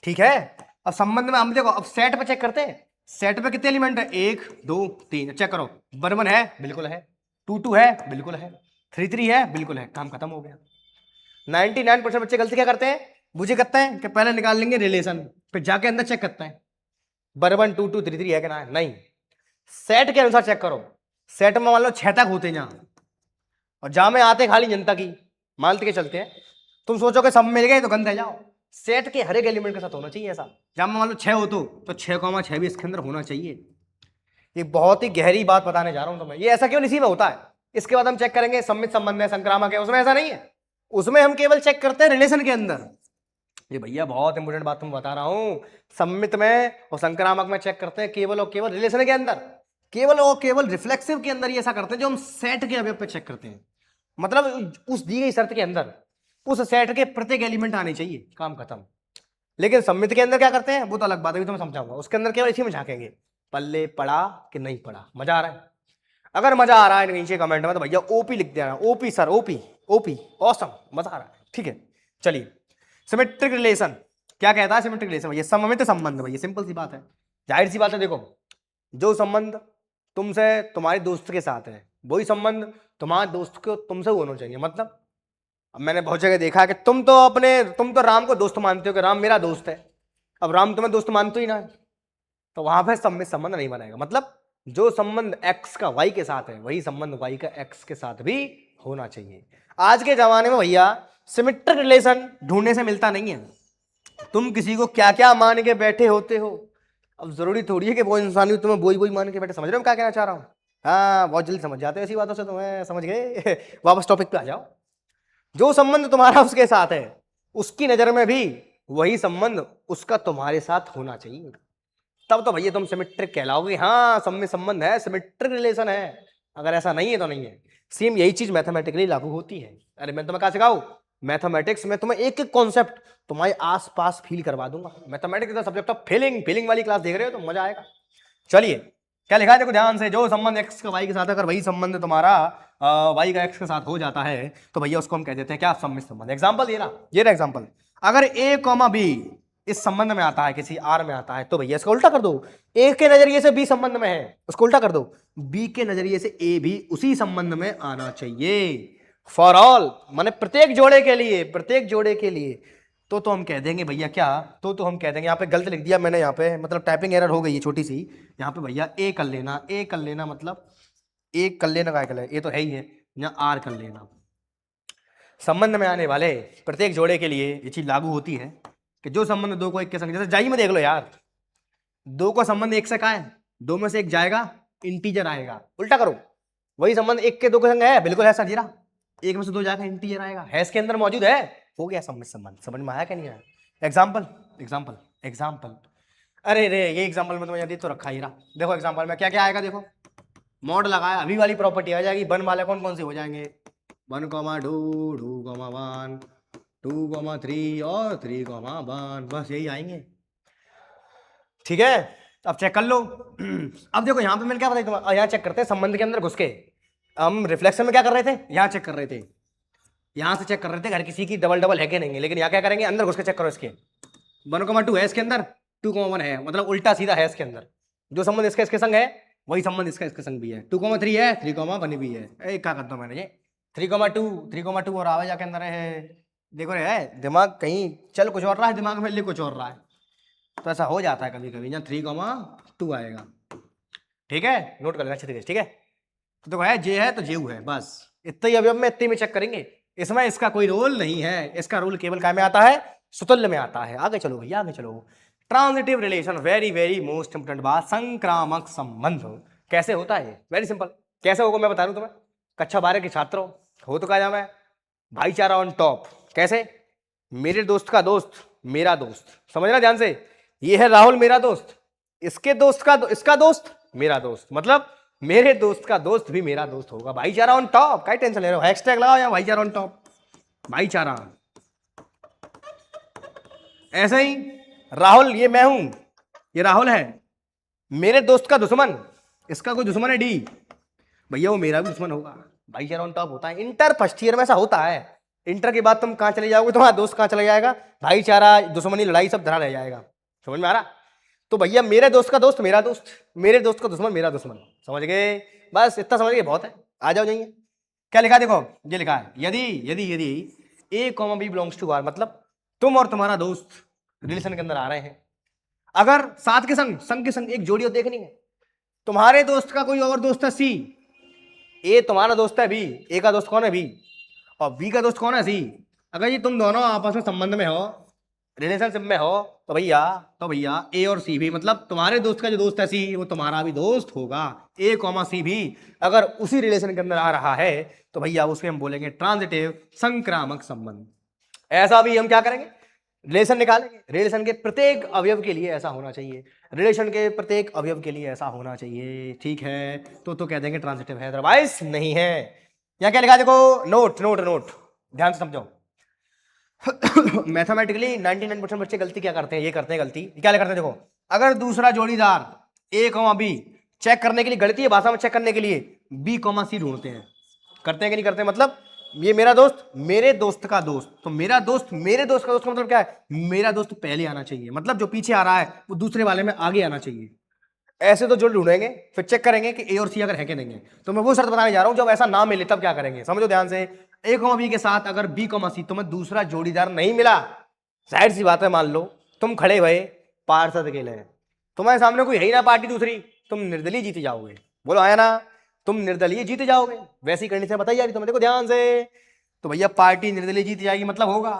[SPEAKER 1] ठीक है। अब संबंध में हम देखो, अब सेट पे चेक करते हैं, सेट पे कितने एलिमेंट है, 1 2 3। चेक करो, 1 है, बिल्कुल है, 2 है, बिल्कुल है, 3 है, बिल्कुल है, काम खत्म हो गया। 99% बच्चे गलती क्या करते हैं, मुझे कहते हैं कि पहले निकाल लेंगे रिलेशन, फिर जाके अंदर चेक करते हैं 1 2 2 3 है कि ना, नहीं। सेट के अनुसार चेक करो, सेट में मान लो 6 तक होते हैं जहां, और जहां में आते खाली जनता की मानते के चलते हैं। तुम सोचो कि सब मिल गए तो गंदे जाओ, सेट के हर एक एलिमेंट के साथ होना चाहिए ऐसा। जहां मान लो 6 हो तो 6,6 भी इसके अंदर होना चाहिए। ये बहुत ही गहरी बात बताने जा रहा हूं तुम्हें। ये ऐसा क्यों इसी में होता है। इसके बाद हम चेक करेंगे सम्मित संबंध है, संक्रामक है, उसमें ऐसा नहीं है। उसमें हम केवल चेक करते हैं रिलेशन के अंदर। ये भैया बहुत इंपोर्टेंट बात तुम बता रहा हूं। सम्मित में और संक्रामक में चेक करते हैं केवल और केवल रिलेशन के अंदर। केवल और केवल रिफ्लेक्सिव के अंदर ही ऐसा करते हैं जो हम सेट के अवयव पे चेक करते हैं। मतलब उस दी गई शर्त के अंदर उस सेट के प्रत्येक एलिमेंट आने चाहिए, काम खत्म। लेकिन सम्मित के अंदर क्या करते हैं वो तो अलग बात है, तो मैं समझाऊंगा। उसके अंदर केवल इसी में झांकेंगे, पल्ले पड़ा कि नहीं पड़ा, मजा आ रहा है? अगर मजा आ रहा है नीचे कमेंट में तो भैया ओपी लिख देना, OP sir, OP OP awesome, मजा आ रहा है, ठीक है। चलिए, सिमेट्रिक रिलेशन क्या कहता है? सिमेट्रिक रिलेशन भैया सममित संबंध, भैया सिंपल सी बात है, जाहिर सी बात है। देखो, जो संबंध तुमसे तुम्हारे दोस्त के साथ है वही संबंध तुम्हारे दोस्त को तुमसे होना चाहिए। मतलब अब मैंने बहुत जगह देखा है कि तुम तो राम को दोस्त मानते हो कि राम मेरा दोस्त है, अब राम तुम्हें दोस्त मानते ही ना है, तो वहां पर सम्मित संबंध नहीं बनेगा। मतलब जो संबंध एक्स का वाई के साथ है वही संबंध वाई का एक्स के साथ भी होना चाहिए। आज के जमाने में भैया सिमेट्रिक रिलेशन ढूंढने से मिलता नहीं है। तुम किसी को क्या क्या मान के बैठे होते हो, अब जरूरी थोड़ी है कि वो इंसान भी तुम्हें वही वही मान के बैठे। समझ रहे हो क्या कहना चाह रहा हूँ? हाँ, बहुत जल्दी समझ जाते हो ऐसी बातों से, तुम्हें समझ गए। वापस टॉपिक पे आ जाओ। जो संबंध तुम्हारा उसके साथ है उसकी नजर में भी वही संबंध उसका तुम्हारे साथ होना चाहिए, तब तो भैया तुम सिमेट्रिक कहलाओगे। हाँ, सम्मित संबंध है, सिमेट्रिक रिलेशन है। अगर ऐसा नहीं है तो नहीं है। सेम यही चीज मैथमेटिकली लागू होती है। अरे मैं तुम्हें क्या सिखाऊं? मैथमेटिक्स में तुम्हें एक एक कॉन्सेप्ट तुम्हारे आसपास फील करवा दूंगा। मैथमेटिक्स का सब्जेक्ट ऑफ फीलिंग, फीलिंग वाली क्लास देख रहे हो तो मजा आएगा। चलिए, क्या लिखा है देखो ध्यान से, जो संबंध एक्स का वाई के साथ अगर वही संबंध तुम्हारा वाई का एक्स के साथ हो जाता है तो भैया उसको हम कह देते हैं क्या? सम्मित संबंध। एग्जांपल ये रहा एग्जांपल। अगर ए कॉमा बी इस संबंध में आता है, किसी आर में आता है, तो भैया इसका उल्टा कर दो। ए के नजरिए से बी संबंध में है, उसको उल्टा कर दो। बी के नजरिए से ए भी उसी संबंध में आना चाहिए। फॉर ऑल माने प्रत्येक जोड़े के लिए, प्रत्येक जोड़े के लिए। तो हम कह देंगे भैया क्या? तो हम कह देंगे, यहाँ पे गलत लिख दिया मैंने, यहाँ पे मतलब टाइपिंग एरर हो गई है छोटी सी। यहाँ पे भैया ए कर लेना, ए कर लेना, मतलब ए कर लेना का ए तो है ही है, यहाँ आर कर लेना। संबंध में आने वाले प्रत्येक जोड़े के लिए ये चीज लागू होती है कि जो संबंध दो को एक के संग, जैसे जाई में देख लो यार, दो का संबंध एक से का है, दो में से एक जाएगा, इंटीजर आएगा। उल्टा करो, वही संबंध एक के दो के संग है, बिल्कुल ऐसा जीरा, एक में से दो जाएगा, इंटीजर आएगा, है इसके अंदर मौजूद है, हो गया सम्मित संबंध। समझ में आया क्या नहीं आया? एग्जाम्पल एग्जाम्पल एग्जाम्पल, अरे रे ये एग्जाम्पल में तुम्हें तो रखा ही रहा। देखो एग्जाम्पल में क्या क्या आएगा, देखो मॉड लगाया, अभी वाली प्रॉपर्टी आ जाएगी। वन वाले कौन कौन से हो जाएंगे? 1, 2, 2, 1, 2, 3 और 3, 1, बस यही आएंगे। ठीक है, अब चेक कर लो। अब देखो यहाँ पे मैंने क्या बताया तुम्हें, यहाँ चेक करते हैं संबंध के अंदर घुस के। हम रिफ्लेक्शन में क्या कर रहे थे? यहाँ चेक कर रहे थे, यहाँ से चेक कर रहे थे हर किसी की डबल डबल है कि नहीं है। लेकिन यहाँ क्या करेंगे? अंदर घुस के चेक करो इसके। 1, 2 है इसके अंदर, 2, 1 है, मतलब उल्टा सीधा है इसके अंदर। जो संबंध इसका इसके संग है वही संबंध इसका इसके संग भी है। 2, 3 है, 3, 1 भी है। क्या करता हूँ मैंने ये 3, 2 और आवाज के अंदर है। देखो रे दिमाग कहीं चल कुछ और रहा है, दिमाग में लिख कुछ और रहा है, तो ऐसा हो जाता है कभी कभी। यहाँ 3, 2 आएगा, ठीक है, नोट कर लेना अच्छे तरीके से, ठीक है। तो देखो है जे है तो जेऊ है, बस इतना ही। अभी में इतने में चेक करेंगे, इसमें इसका कोई रोल नहीं है। इसका रोल केवल क्या में आता है? सुतुल्य में आता है। आगे चलो भैया, आगे चलो। Transitive relation, very very most important बात, संक्रामक संबंध कैसे होता है? Very simple. कैसे होगा मैं बता दूं तुम्हें, कक्षा 12 के छात्रों हो तो क्या नाम है? भाईचारा ऑन टॉप। कैसे? मेरे दोस्त का दोस्त मेरा दोस्त, समझना ध्यान से। ये है राहुल मेरा दोस्त, इसके दोस्त का इसका दोस्त मेरा दोस्त, मतलब मेरे दोस्त का दोस्त भी मेरा दोस्त होगा। भाईचारा ऑन टॉप, क्या टेंशन ले रहे हो? हैशटैग लगाओ या भाईचारा ऑन टॉप, भाईचारा। ऐसे ही राहुल, ये मैं हूं, ये राहुल है, मेरे दोस्त का दुश्मन, इसका कोई दुश्मन है डी, भैया वो मेरा भी दुश्मन होगा। भाईचारा ऑन टॉप होता है। इंटर फर्स्ट ईयर में ऐसा होता है। इंटर के बाद तुम कहां चले जाओगे, तुम्हारा दोस्त कहां चला जाएगा, भाईचारा दुश्मनी लड़ाई सब धरा रह जाएगा। समझ में आ रहा? तो भैया मेरे दोस्त का दोस्त मेरा दोस्त, मेरे दोस्त का दुश्मन मेरा दुश्मन, समझ गए? बस इतना समझ गए, बहुत है। आ जाओ जाइए, क्या लिखा है देखो, ये लिखा है यदि यदि यदि A comma B belongs to R, मतलब तुम और तुम्हारा दोस्त रिलेशन के अंदर आ रहे हैं, अगर साथ के संग संग के संग एक जोड़ी देखनी है, तुम्हारे दोस्त का कोई और दोस्त है सी, ए तुम्हारा दोस्त है बी, ए का दोस्त कौन है बी, और बी का दोस्त कौन है सी। अगर ये तुम दोनों आपस में संबंध में हो, रिलेशनशिप में हो, तो भैया ए और सी भी, मतलब तुम्हारे दोस्त का जो दोस्त है सी वो तुम्हारा भी दोस्त होगा। ए कॉमा सी भी अगर उसी रिलेशन के अंदर आ रहा है तो भैया उसको हम बोलेंगे ट्रांजिटिव संक्रामक संबंध। ऐसा भी हम क्या करेंगे, रिलेशन निकालेंगे, रिलेशन के प्रत्येक अवयव के लिए ऐसा होना चाहिए, रिलेशन के प्रत्येक अवयव के लिए ऐसा होना चाहिए, ठीक है। तो कह देंगे ट्रांजिटिव है, अदरवाइज नहीं है। यहाँ क्या लिखा है देखो, नोट नोट नोट, ध्यान से समझो। मैथमेटिकली 99% बच्चे गलती क्या करते हैं, ये करते हैं गलती, क्या करते हैं देखो, अगर दूसरा जोड़ीदार ए कॉमा बी चेक करने के लिए, गणितीय भाषा में चेक करने के लिए बी कॉमा सी ढूंढते हैं, करते हैं कि नहीं करते हैं? मतलब ये मेरा दोस्त मेरे दोस्त का दोस्त, तो मेरा दोस्त मेरे दोस्त का दोस्त का मतलब क्या है, मेरा दोस्त पहले आना चाहिए, मतलब जो पीछे आ रहा है वो दूसरे वाले में आगे आना चाहिए। ऐसे तो जोड़ ढूंढेंगे, फिर चेक करेंगे कि ए और सी अगर है कि नहीं है। तो मैं वो शर्त बताने जा रहा हूं, जब ऐसा ना मिले तब क्या करेंगे, समझो ध्यान से। ए कॉमा बी के साथ अगर बी कॉमा सी तुम्हें दूसरा जोड़ीदार नहीं मिला, जाहिर सी बात है, मान लो तुम खड़े भये पार्षद अकेले हैं, तुम्हारे सामने कोई है ही ना पार्टी दूसरी, तुम निर्दलीय जीत जाओगे, बोलो आया ना, तुम निर्दलीय जीत जाओगे। वैसी कंडीशन बताई जा रही तुम्हें, देखो ध्यान से। तो भैया पार्टी निर्दलीय जीत जाएगी, मतलब होगा,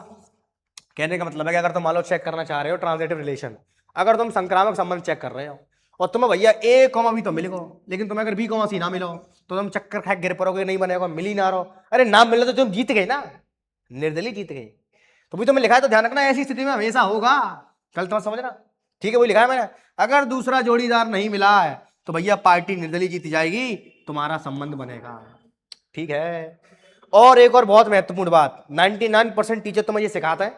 [SPEAKER 1] कहने का मतलब है कि अगर तुम मान लो चेक करना चाह रहे हो ट्रांजिटिव रिलेशन, अगर तुम संक्रामक संबंध चेक कर रहे हो और तुम्हें भैया ए कॉमा बी तो मिल गो, लेकिन तुम्हें अगर बी कॉमा सी ना मिलो तो तुम चक्कर खा गिर पड़ोगे, नहीं बनेगा, मिल ही ना रहो। अरे ना मिले तो तुम जीत गए ना, निर्दलीय जीत गए। तो भी तुम्हें लिखा है, तो ध्यान रखना ऐसी स्थिति में हमेशा होगा, कल तुम्हें समझना, ठीक है। वही लिखा है मैंने, अगर दूसरा जोड़ीदार नहीं मिला है तो भैया पार्टी निर्दलीय जीत जाएगी, तुम्हारा संबंध बनेगा, ठीक है। और एक और बहुत महत्वपूर्ण बात, 99% टीचर तुम्हें ये सिखाता है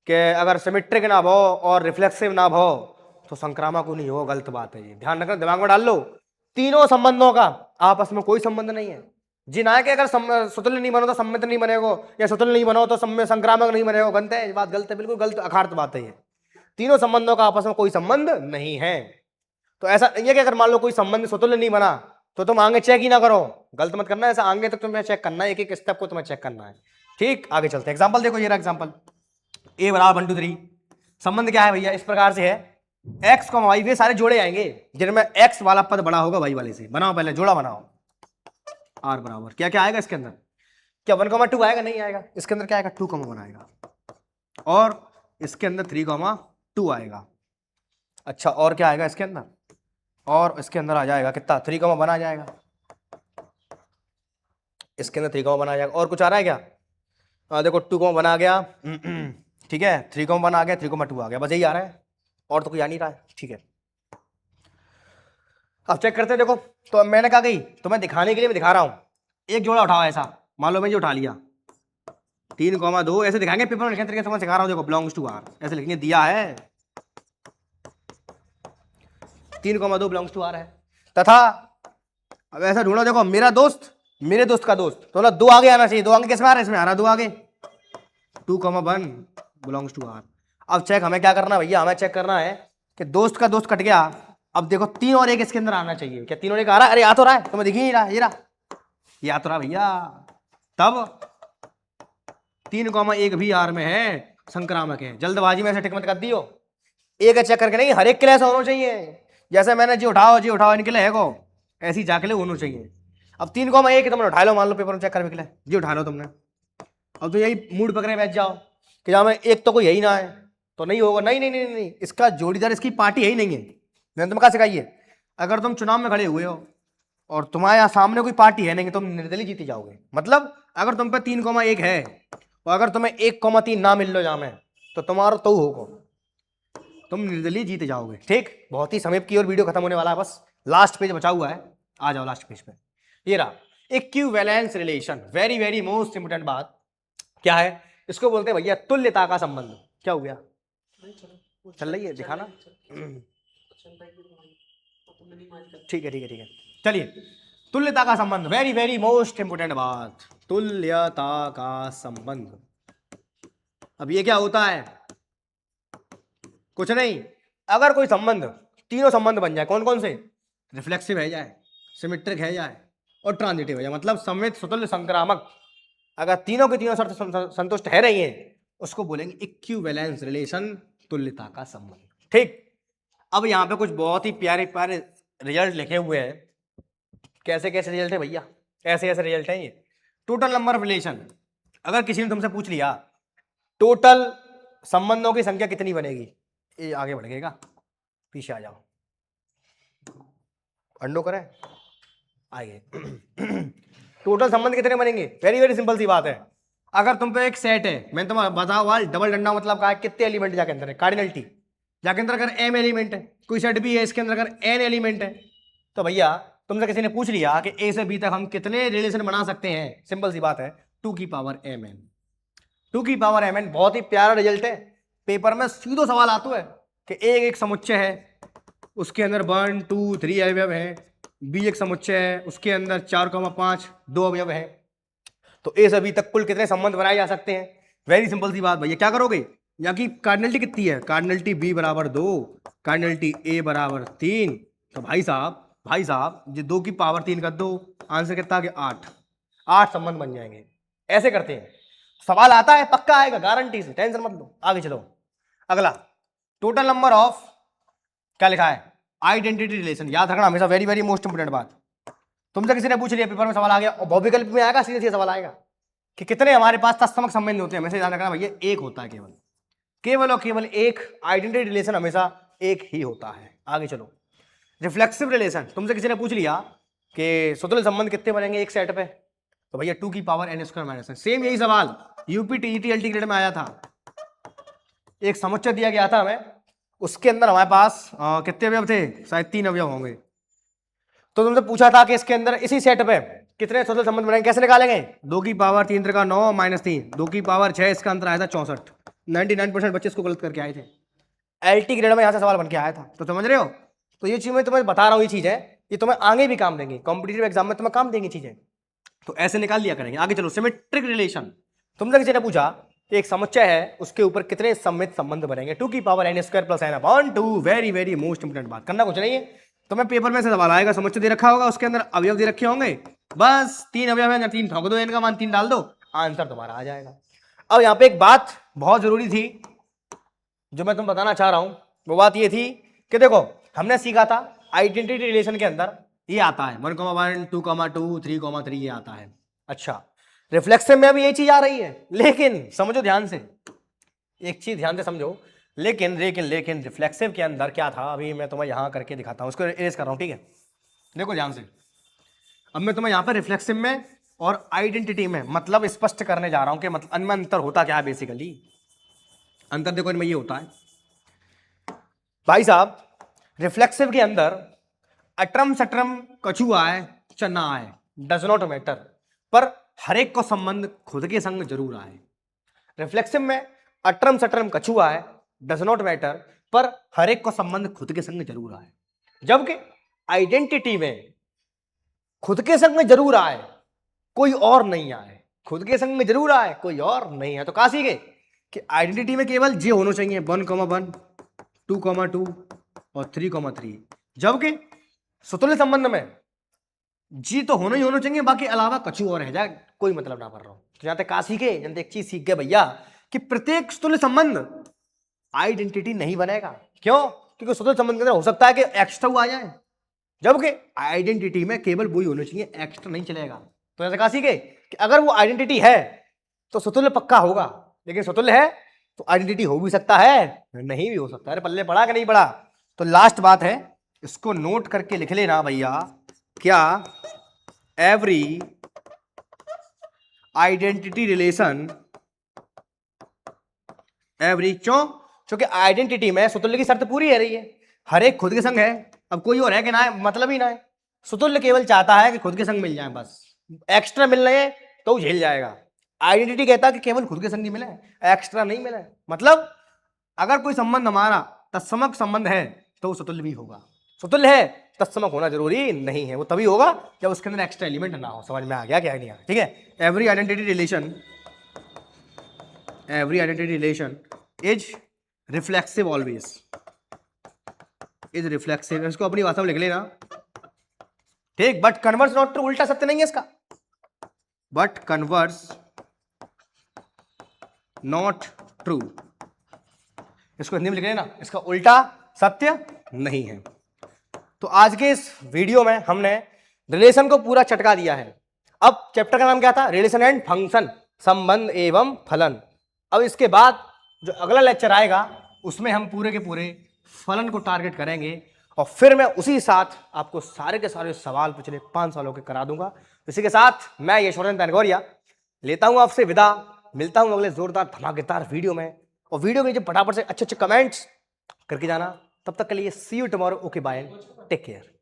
[SPEAKER 1] कि अगर सिमेट्रिक ना भो और रिफ्लेक्सिव ना भो तो संक्रामक नहीं हो, गलत बात है ये, ध्यान रखना, दिमाग में डाल लो। तीनों संबंधों का आपस में कोई संबंध नहीं है। जी ना है कि अगर सुतुल्य नहीं बनो तो सम्मित नहीं बनेगा, या सुतुल्य नहीं बनो तो संक्रामक नहीं बनेगा, गलत है, बात गलत है, बिल्कुल गलत अखार्थ बात है ये। तीनों संबंधों का आपस में कोई संबंध नहीं है। तो ऐसा नहीं है कि अगर मान लो कोई संबंध सुतुल्य नहीं बना तो तुम आगे चेक ही ना करो, गलत मत करना, ऐसा आगे तक तुम्हें चेक करना है, एक एक स्टेप को तुम्हें चेक करना है, ठीक। आगे चलते हैं, एग्जांपल देखो, ये रहा एग्जांपल, ए बराबर 1 2 3। संबंध क्या है भैया, इस प्रकार से है, एक्स को वाई, वे सारे जोड़े आएंगे जिनमें एक्स वाला पद बड़ा होगा वाई वाले से। बनाओ पहले जोड़ा बनाओ, आर बराबर क्या क्या आएगा इसके अंदर, क्या 1 2 आएगा, नहीं आएगा, इसके अंदर क्या आएगा 2 आएगा, और इसके अंदर 3 2 आएगा। अच्छा, और क्या आएगा इसके अंदर, और इसके अंदर आ जाएगा कितना 3 1 आ जाएगा, इसके अंदर 3 1 आ जाएगा। और कुछ आ रहा है क्या, देखो 2 आ गया, ठीक है, 3 आ गया, 3 2 आ गया, बस यही आ रहा है, और तो कोई आ नहीं रहा है, ठीक है। अब चेक करते हैं, देखो तो मैंने कहा गई तो मैं दिखाने के लिए मैं दिखा रहा हूं, एक जोड़ा उठाओ ऐसा, मान लो मैंने उठा लिया 3 2, ऐसे दिखाएंगे पेपर में लिखने तरीके से मैं सिखा रहा हूं, देखो बिलोंग्स टू आर ऐसे लिखेंगे, दिया है 3 2 बिलोंग्स टू आर है, तथा अब ऐसा ढूंढो, देखो मेरा दोस्त मेरे दोस्त का दोस्त, तो ना 2 आगे आना चाहिए, 2 आगे किस में आ रहा है, इसमें आ रहा 2 आगे, 2 1 बिलोंग्स टू आर। अब चेक हमें क्या करना है भैया, हमें चेक करना है कि दोस्त का दोस्त कट गया, अब देखो 3 और 1 इसके अंदर आना चाहिए, क्या 3 और 1 आ रहा है, अरे आ तो रहा है, तुम्हें दिख ही नहीं रहा, ये रहा, ये आ तो रहा भैया, तब 3 1 भी आर में है, संक्रामक है, जल्दबाजी में ऐसे टिक मत कर दियो, एक चेक करके नहीं, हर एक के लिए ऐसा होना चाहिए, जैसे मैंने जी उठाओ निकले है को, ऐसी जाके होना चाहिए। अब 3 1 तुमने उठा लो, मान लो पेपर में चेक कर निकले जी, उठा लो तुमने, अब तो यही मूड पकड़े बैठ जाओ कि जहाँ में एक तो कोई यही ना है, तो नहीं होगा, नहीं नहीं नहीं नहीं, इसका जोड़ीदार इसकी पार्टी यही नहीं है। मैंने तुम्हें कहा सिखाइए, अगर तुम चुनाव में खड़े हुए हो और तुम्हारे यहाँ सामने कोई पार्टी है नहीं, तुम निर्दलीय जीती जाओगे, मतलब अगर तुम पे 3 1 है और अगर तुम्हें 1 3 ना मिल लो जहाँ में, तो तुम्हारा तो होगा, तुम निर्दलीय जीत जाओगे, ठीक। बहुत ही समीप की और वीडियो खत्म होने वाला है, बस लास्ट पेज बचा हुआ है, आ जाओ लास्ट पेज पे। ये रहा equivalence relation, very very most important बात क्या है, इसको बोलते हैं भैया तुल्यता का संबंध। क्या हो गया, चल रही है दिखाना, ठीक है ठीक है ठीक है, चलिए तुल्यता का संबंध, वेरी वेरी मोस्ट इंपोर्टेंट बात, तुल्यता का संबंध। अब ये क्या होता है, कुछ नहीं, अगर कोई संबंध, तीनों संबंध बन जाए, कौन कौन से, रिफ्लेक्सिव है जाए, सिमेट्रिक है जाए और ट्रांजिटिव है जाए, मतलब सममित सुतुल्य संक्रामक, अगर तीनों के तीनों शर्त संतुष्ट है रही है, उसको बोलेंगे इक्विवेलेंस रिलेशन, तुल्यता का संबंध, ठीक। अब यहाँ पे कुछ बहुत ही प्यारे प्यारे रिजल्ट लिखे हुए हैं, कैसे कैसे रिजल्ट है भैया, ऐसे ऐसे रिजल्ट है ये। टोटल नंबर ऑफ रिलेशन, अगर किसी ने तुमसे पूछ लिया टोटल संबंधों की संख्या कितनी बनेगी, ये आगे बढ़ेगा, पीछे आ जाओ, अंडो करें आइए। टोटल संबंध कितने बनेंगे, वेरी वेरी सिंपल सी बात है, अगर तुम पे एक सेट है, मैंने तुम्हें बताओ वाल डबल डंडा मतलब का है, कितने एलिमेंट जाके अंदर है, कार्डिनलिटी जाके अंदर अगर एम एलिमेंट है, कोई सेट भी है इसके अंदर अगर एन एलिमेंट है, तो भैया तुमसे किसी ने पूछ लिया कि ए से बी तक हम कितने रिलेशन बना सकते हैं, सिंपल सी बात है, 2 की पावर एम एन। 2 की पावर एम एन बहुत ही प्यारा रिजल्ट है। पेपर में सीधो सवाल आता है कि एक एक समुच्चय है, उसके अंदर 1 2 3 अवयव है, बी एक समुच्चय है, उसके अंदर 4,5 2 अवयव है, तो ए से बी तक कुल कितने संबंध बनाए जा सकते हैं। वेरी सिंपल सी बात भैया, क्या करोगे, यहाँ की कार्डिनलिटी कितनी है, कार्डिनलिटी बी बराबर 2, कार्डिनलिटी ए बराबर 3, तो भाई साहब ये 2 की पावर 3 कर दो, आंसर कितना आ गया 8। 8 संबंध बन जाएंगे। ऐसे करते हैं, सवाल आता है पक्का आएगा गारंटी से, टेंशन मत लो। आगे चलो, अगला टोटल नंबर ऑफ, क्या लिखा है, आइडेंटिटी रिलेशन। याद रखना हमेशा, वेरी वेरी मोस्ट इंपोर्टेंट बात। तुमसे किसी ने पूछ लिया, पेपर में सवाल आ गया, और बहुविकल्प में आएगा, सीधे सीधे सवाल आएगा कि कितने हमारे पास तत्समक संबंध होते हैं, हमेशा याद रखना भैया एक होता है, केवल केवल और केवल एक आइडेंटिटी रिलेशन हमेशा एक ही होता है। आगे चलो, रिफ्लेक्सिव रिलेशन। तुमसे किसी ने पूछ लिया कि स्वतंत्र संबंध कितने बनेंगे एक सेट पे, तो भैया 2 की power n square minus. Same यही सवाल यूपी टीईटी एलटी ग्रेड में आया था। एक समुच्चय दिया गया था हमें, उसके अंदर हमारे पास कितने अवयव थे, शायद 3 अवयव होंगे। तो तुमसे पूछा था कि इसके अंदर इसी सेट पे कितने स्वतंत्र संबंध बनेंगे, कैसे निकालेंगे, 2 की पावर 3 त्रिका 9 माइनस 3, 2 की पावर 6, इसका अंतर आया था 64। 99% बच्चे इसको गलत करके आए थे। एलटी ग्रेड में यहाँ से सवाल बन के आया था, तो समझ रहे हो। तो ये चीज मैं तुम्हें बता रहा हूँ, ये चीज है, ये तुम्हें आगे भी काम देंगे, कॉम्पिटिटिव एग्जाम में तुम्हें काम देंगी चीजें, तो ऐसे निकाल लिया करेंगे। आगे चलो, सिमेट्रिक रिलेशन। तुमसे किसी ने पूछा कि एक समुच्चय है, उसके ऊपर कितने सममित संबंध बनेंगे, 2 की power n square plus n upon 2। Very very most important बात, करना कुछ नहीं है, तुम्हें पेपर में से सवाल आएगा, समुच्चय दे रखा होगा, उसके अंदर अवयव दे रखे होंगे, बस 3 अवयव है, 3 ठोक दो, n का मान 3 डाल दो, आंसर तुम्हारा आ जाएगा। अब यहाँ पे एक बात बहुत जरूरी थी जो मैं तुम बताना चाह रहा हूं, वो बात ये थी कि देखो हमने सीखा था आइडेंटिटी रिलेशन के अंदर ये आता है 1,1 2,2 3,3 ये आता है। अच्छा, रिफ्लेक्सिव में भी ये चीज आ रही है, लेकिन समझो ध्यान से, एक चीज ध्यान से समझो, लेकिन रिफ्लेक्सिव के अंदर क्या था, अभी मैं तुम्हें यहां करके दिखाता हूं, उसको इरेज कर रहा हूं, ठीक है। देखो ध्यान से, अब मैं तुम्हें यहां पर रिफ्लेक्सिव में और आइडेंटिटी में मतलब स्पष्ट करने जा रहा हूं कि मतलब इनमें अंतर होता क्या है। बेसिकली अंतर देखो इनमें ये होता है भाई साहब, रिफ्लेक्सिव के अंदर अटरम सटरम कछु आए चना आए डज नॉट मैटर, पर हर एक को संबंध खुद के संग जरूर आए। रिफ्लेक्सिव में अटरम सटरम कछु आए डज नॉट मैटर, पर हर एक को संबंध खुद के संग जरूर आए। जबकि आइडेंटिटी में खुद के संग जरूर आए कोई और नहीं आए, खुद के संग में जरूर आए कोई और नहीं है। तो कहा सीखे कि आइडेंटिटी में केवल जे होना चाहिए 1,1 2,2 और 3,3, जबकि स्वतंत्र संबंध में जी तो होना ही होना चाहिए, बाकी अलावा कछु और है जाए कोई मतलब ना पड़ रहा हूं। तो यहां तक कहा सीखे, एक चीज सीख गए भैया कि प्रत्येक स्वतंत्र संबंध आइडेंटिटी नहीं बनेगा। क्यों? क्योंकि स्वतंत्र संबंध के अंदर हो सकता है कि एक्स्ट्रा आ जाए, जबकि आइडेंटिटी में केवल वही होना चाहिए, एक्स्ट्रा नहीं चलेगा। तो ऐसा कहा सीखे कि अगर वो आइडेंटिटी है तो स्वतंत्र पक्का होगा, लेकिन स्वतंत्र है तो आइडेंटिटी हो भी सकता है, नहीं भी हो सकता है। अरे पल्ले पड़ा कि नहीं पड़ा? तो लास्ट बात है, इसको नोट करके लिख लेना भैया, क्या एवरी आइडेंटिटी रिलेशन, एवरी क्योंकि आइडेंटिटी में स्वतंत्र की शर्त पूरी है रही है, हर एक खुद के संग है। अब कोई और है कि ना है, मतलब ही ना है। स्वतंत्र केवल चाहता है कि खुद के संग मिल जाए, बस एक्स्ट्रा मिल रहे हैं तो झेल जाएगा। आइडेंटिटी कहता है कि केवल खुद के संग ही मिले, एक्स्ट्रा नहीं मिले। मतलब अगर कोई संबंध हमारा तत्समक संबंध है तो वो स्वतंत्र भी होगा, स्वतंत्र है तत्समक होना जरूरी नहीं है, वो तभी होगा जब उसके अंदर एक्स्ट्रा एलिमेंट ना हो। समझ में आ गया क्या नहीं आया? ठीक है, every identity relation is reflexive, always is reflexive. इसको अपनी भाषा में लिख लेना, ठीक। बट कन्वर्स नॉट ट्रू, उल्टा सत्य नहीं है इसका, बट कन्वर्स नॉट ट्रू, इसको हिंदी में लिख लेना, इसका उल्टा सत्य नहीं है। तो आज के इस वीडियो में हमने रिलेशन को पूरा चटका दिया है। अब चैप्टर का नाम क्या था? रिलेशन एंड फंक्शन, संबंध एवं फलन। अब इसके बाद जो अगला लेक्चर आएगा उसमें हम पूरे के पूरे फलन को टारगेट करेंगे, और फिर मैं उसी साथ आपको सारे के सारे सवाल पिछले 5 सालों के करा दूंगा। इसी के साथ मैं यशवर्धन तनगोरिया लेता हूं आपसे विदा। मिलता हूँ अगले जोरदार धमाकेदार वीडियो में, और वीडियो के नीचे फटाफट से अच्छे अच्छे कमेंट्स करके जाना। तब तक के लिए see you tomorrow, okay bye, take care.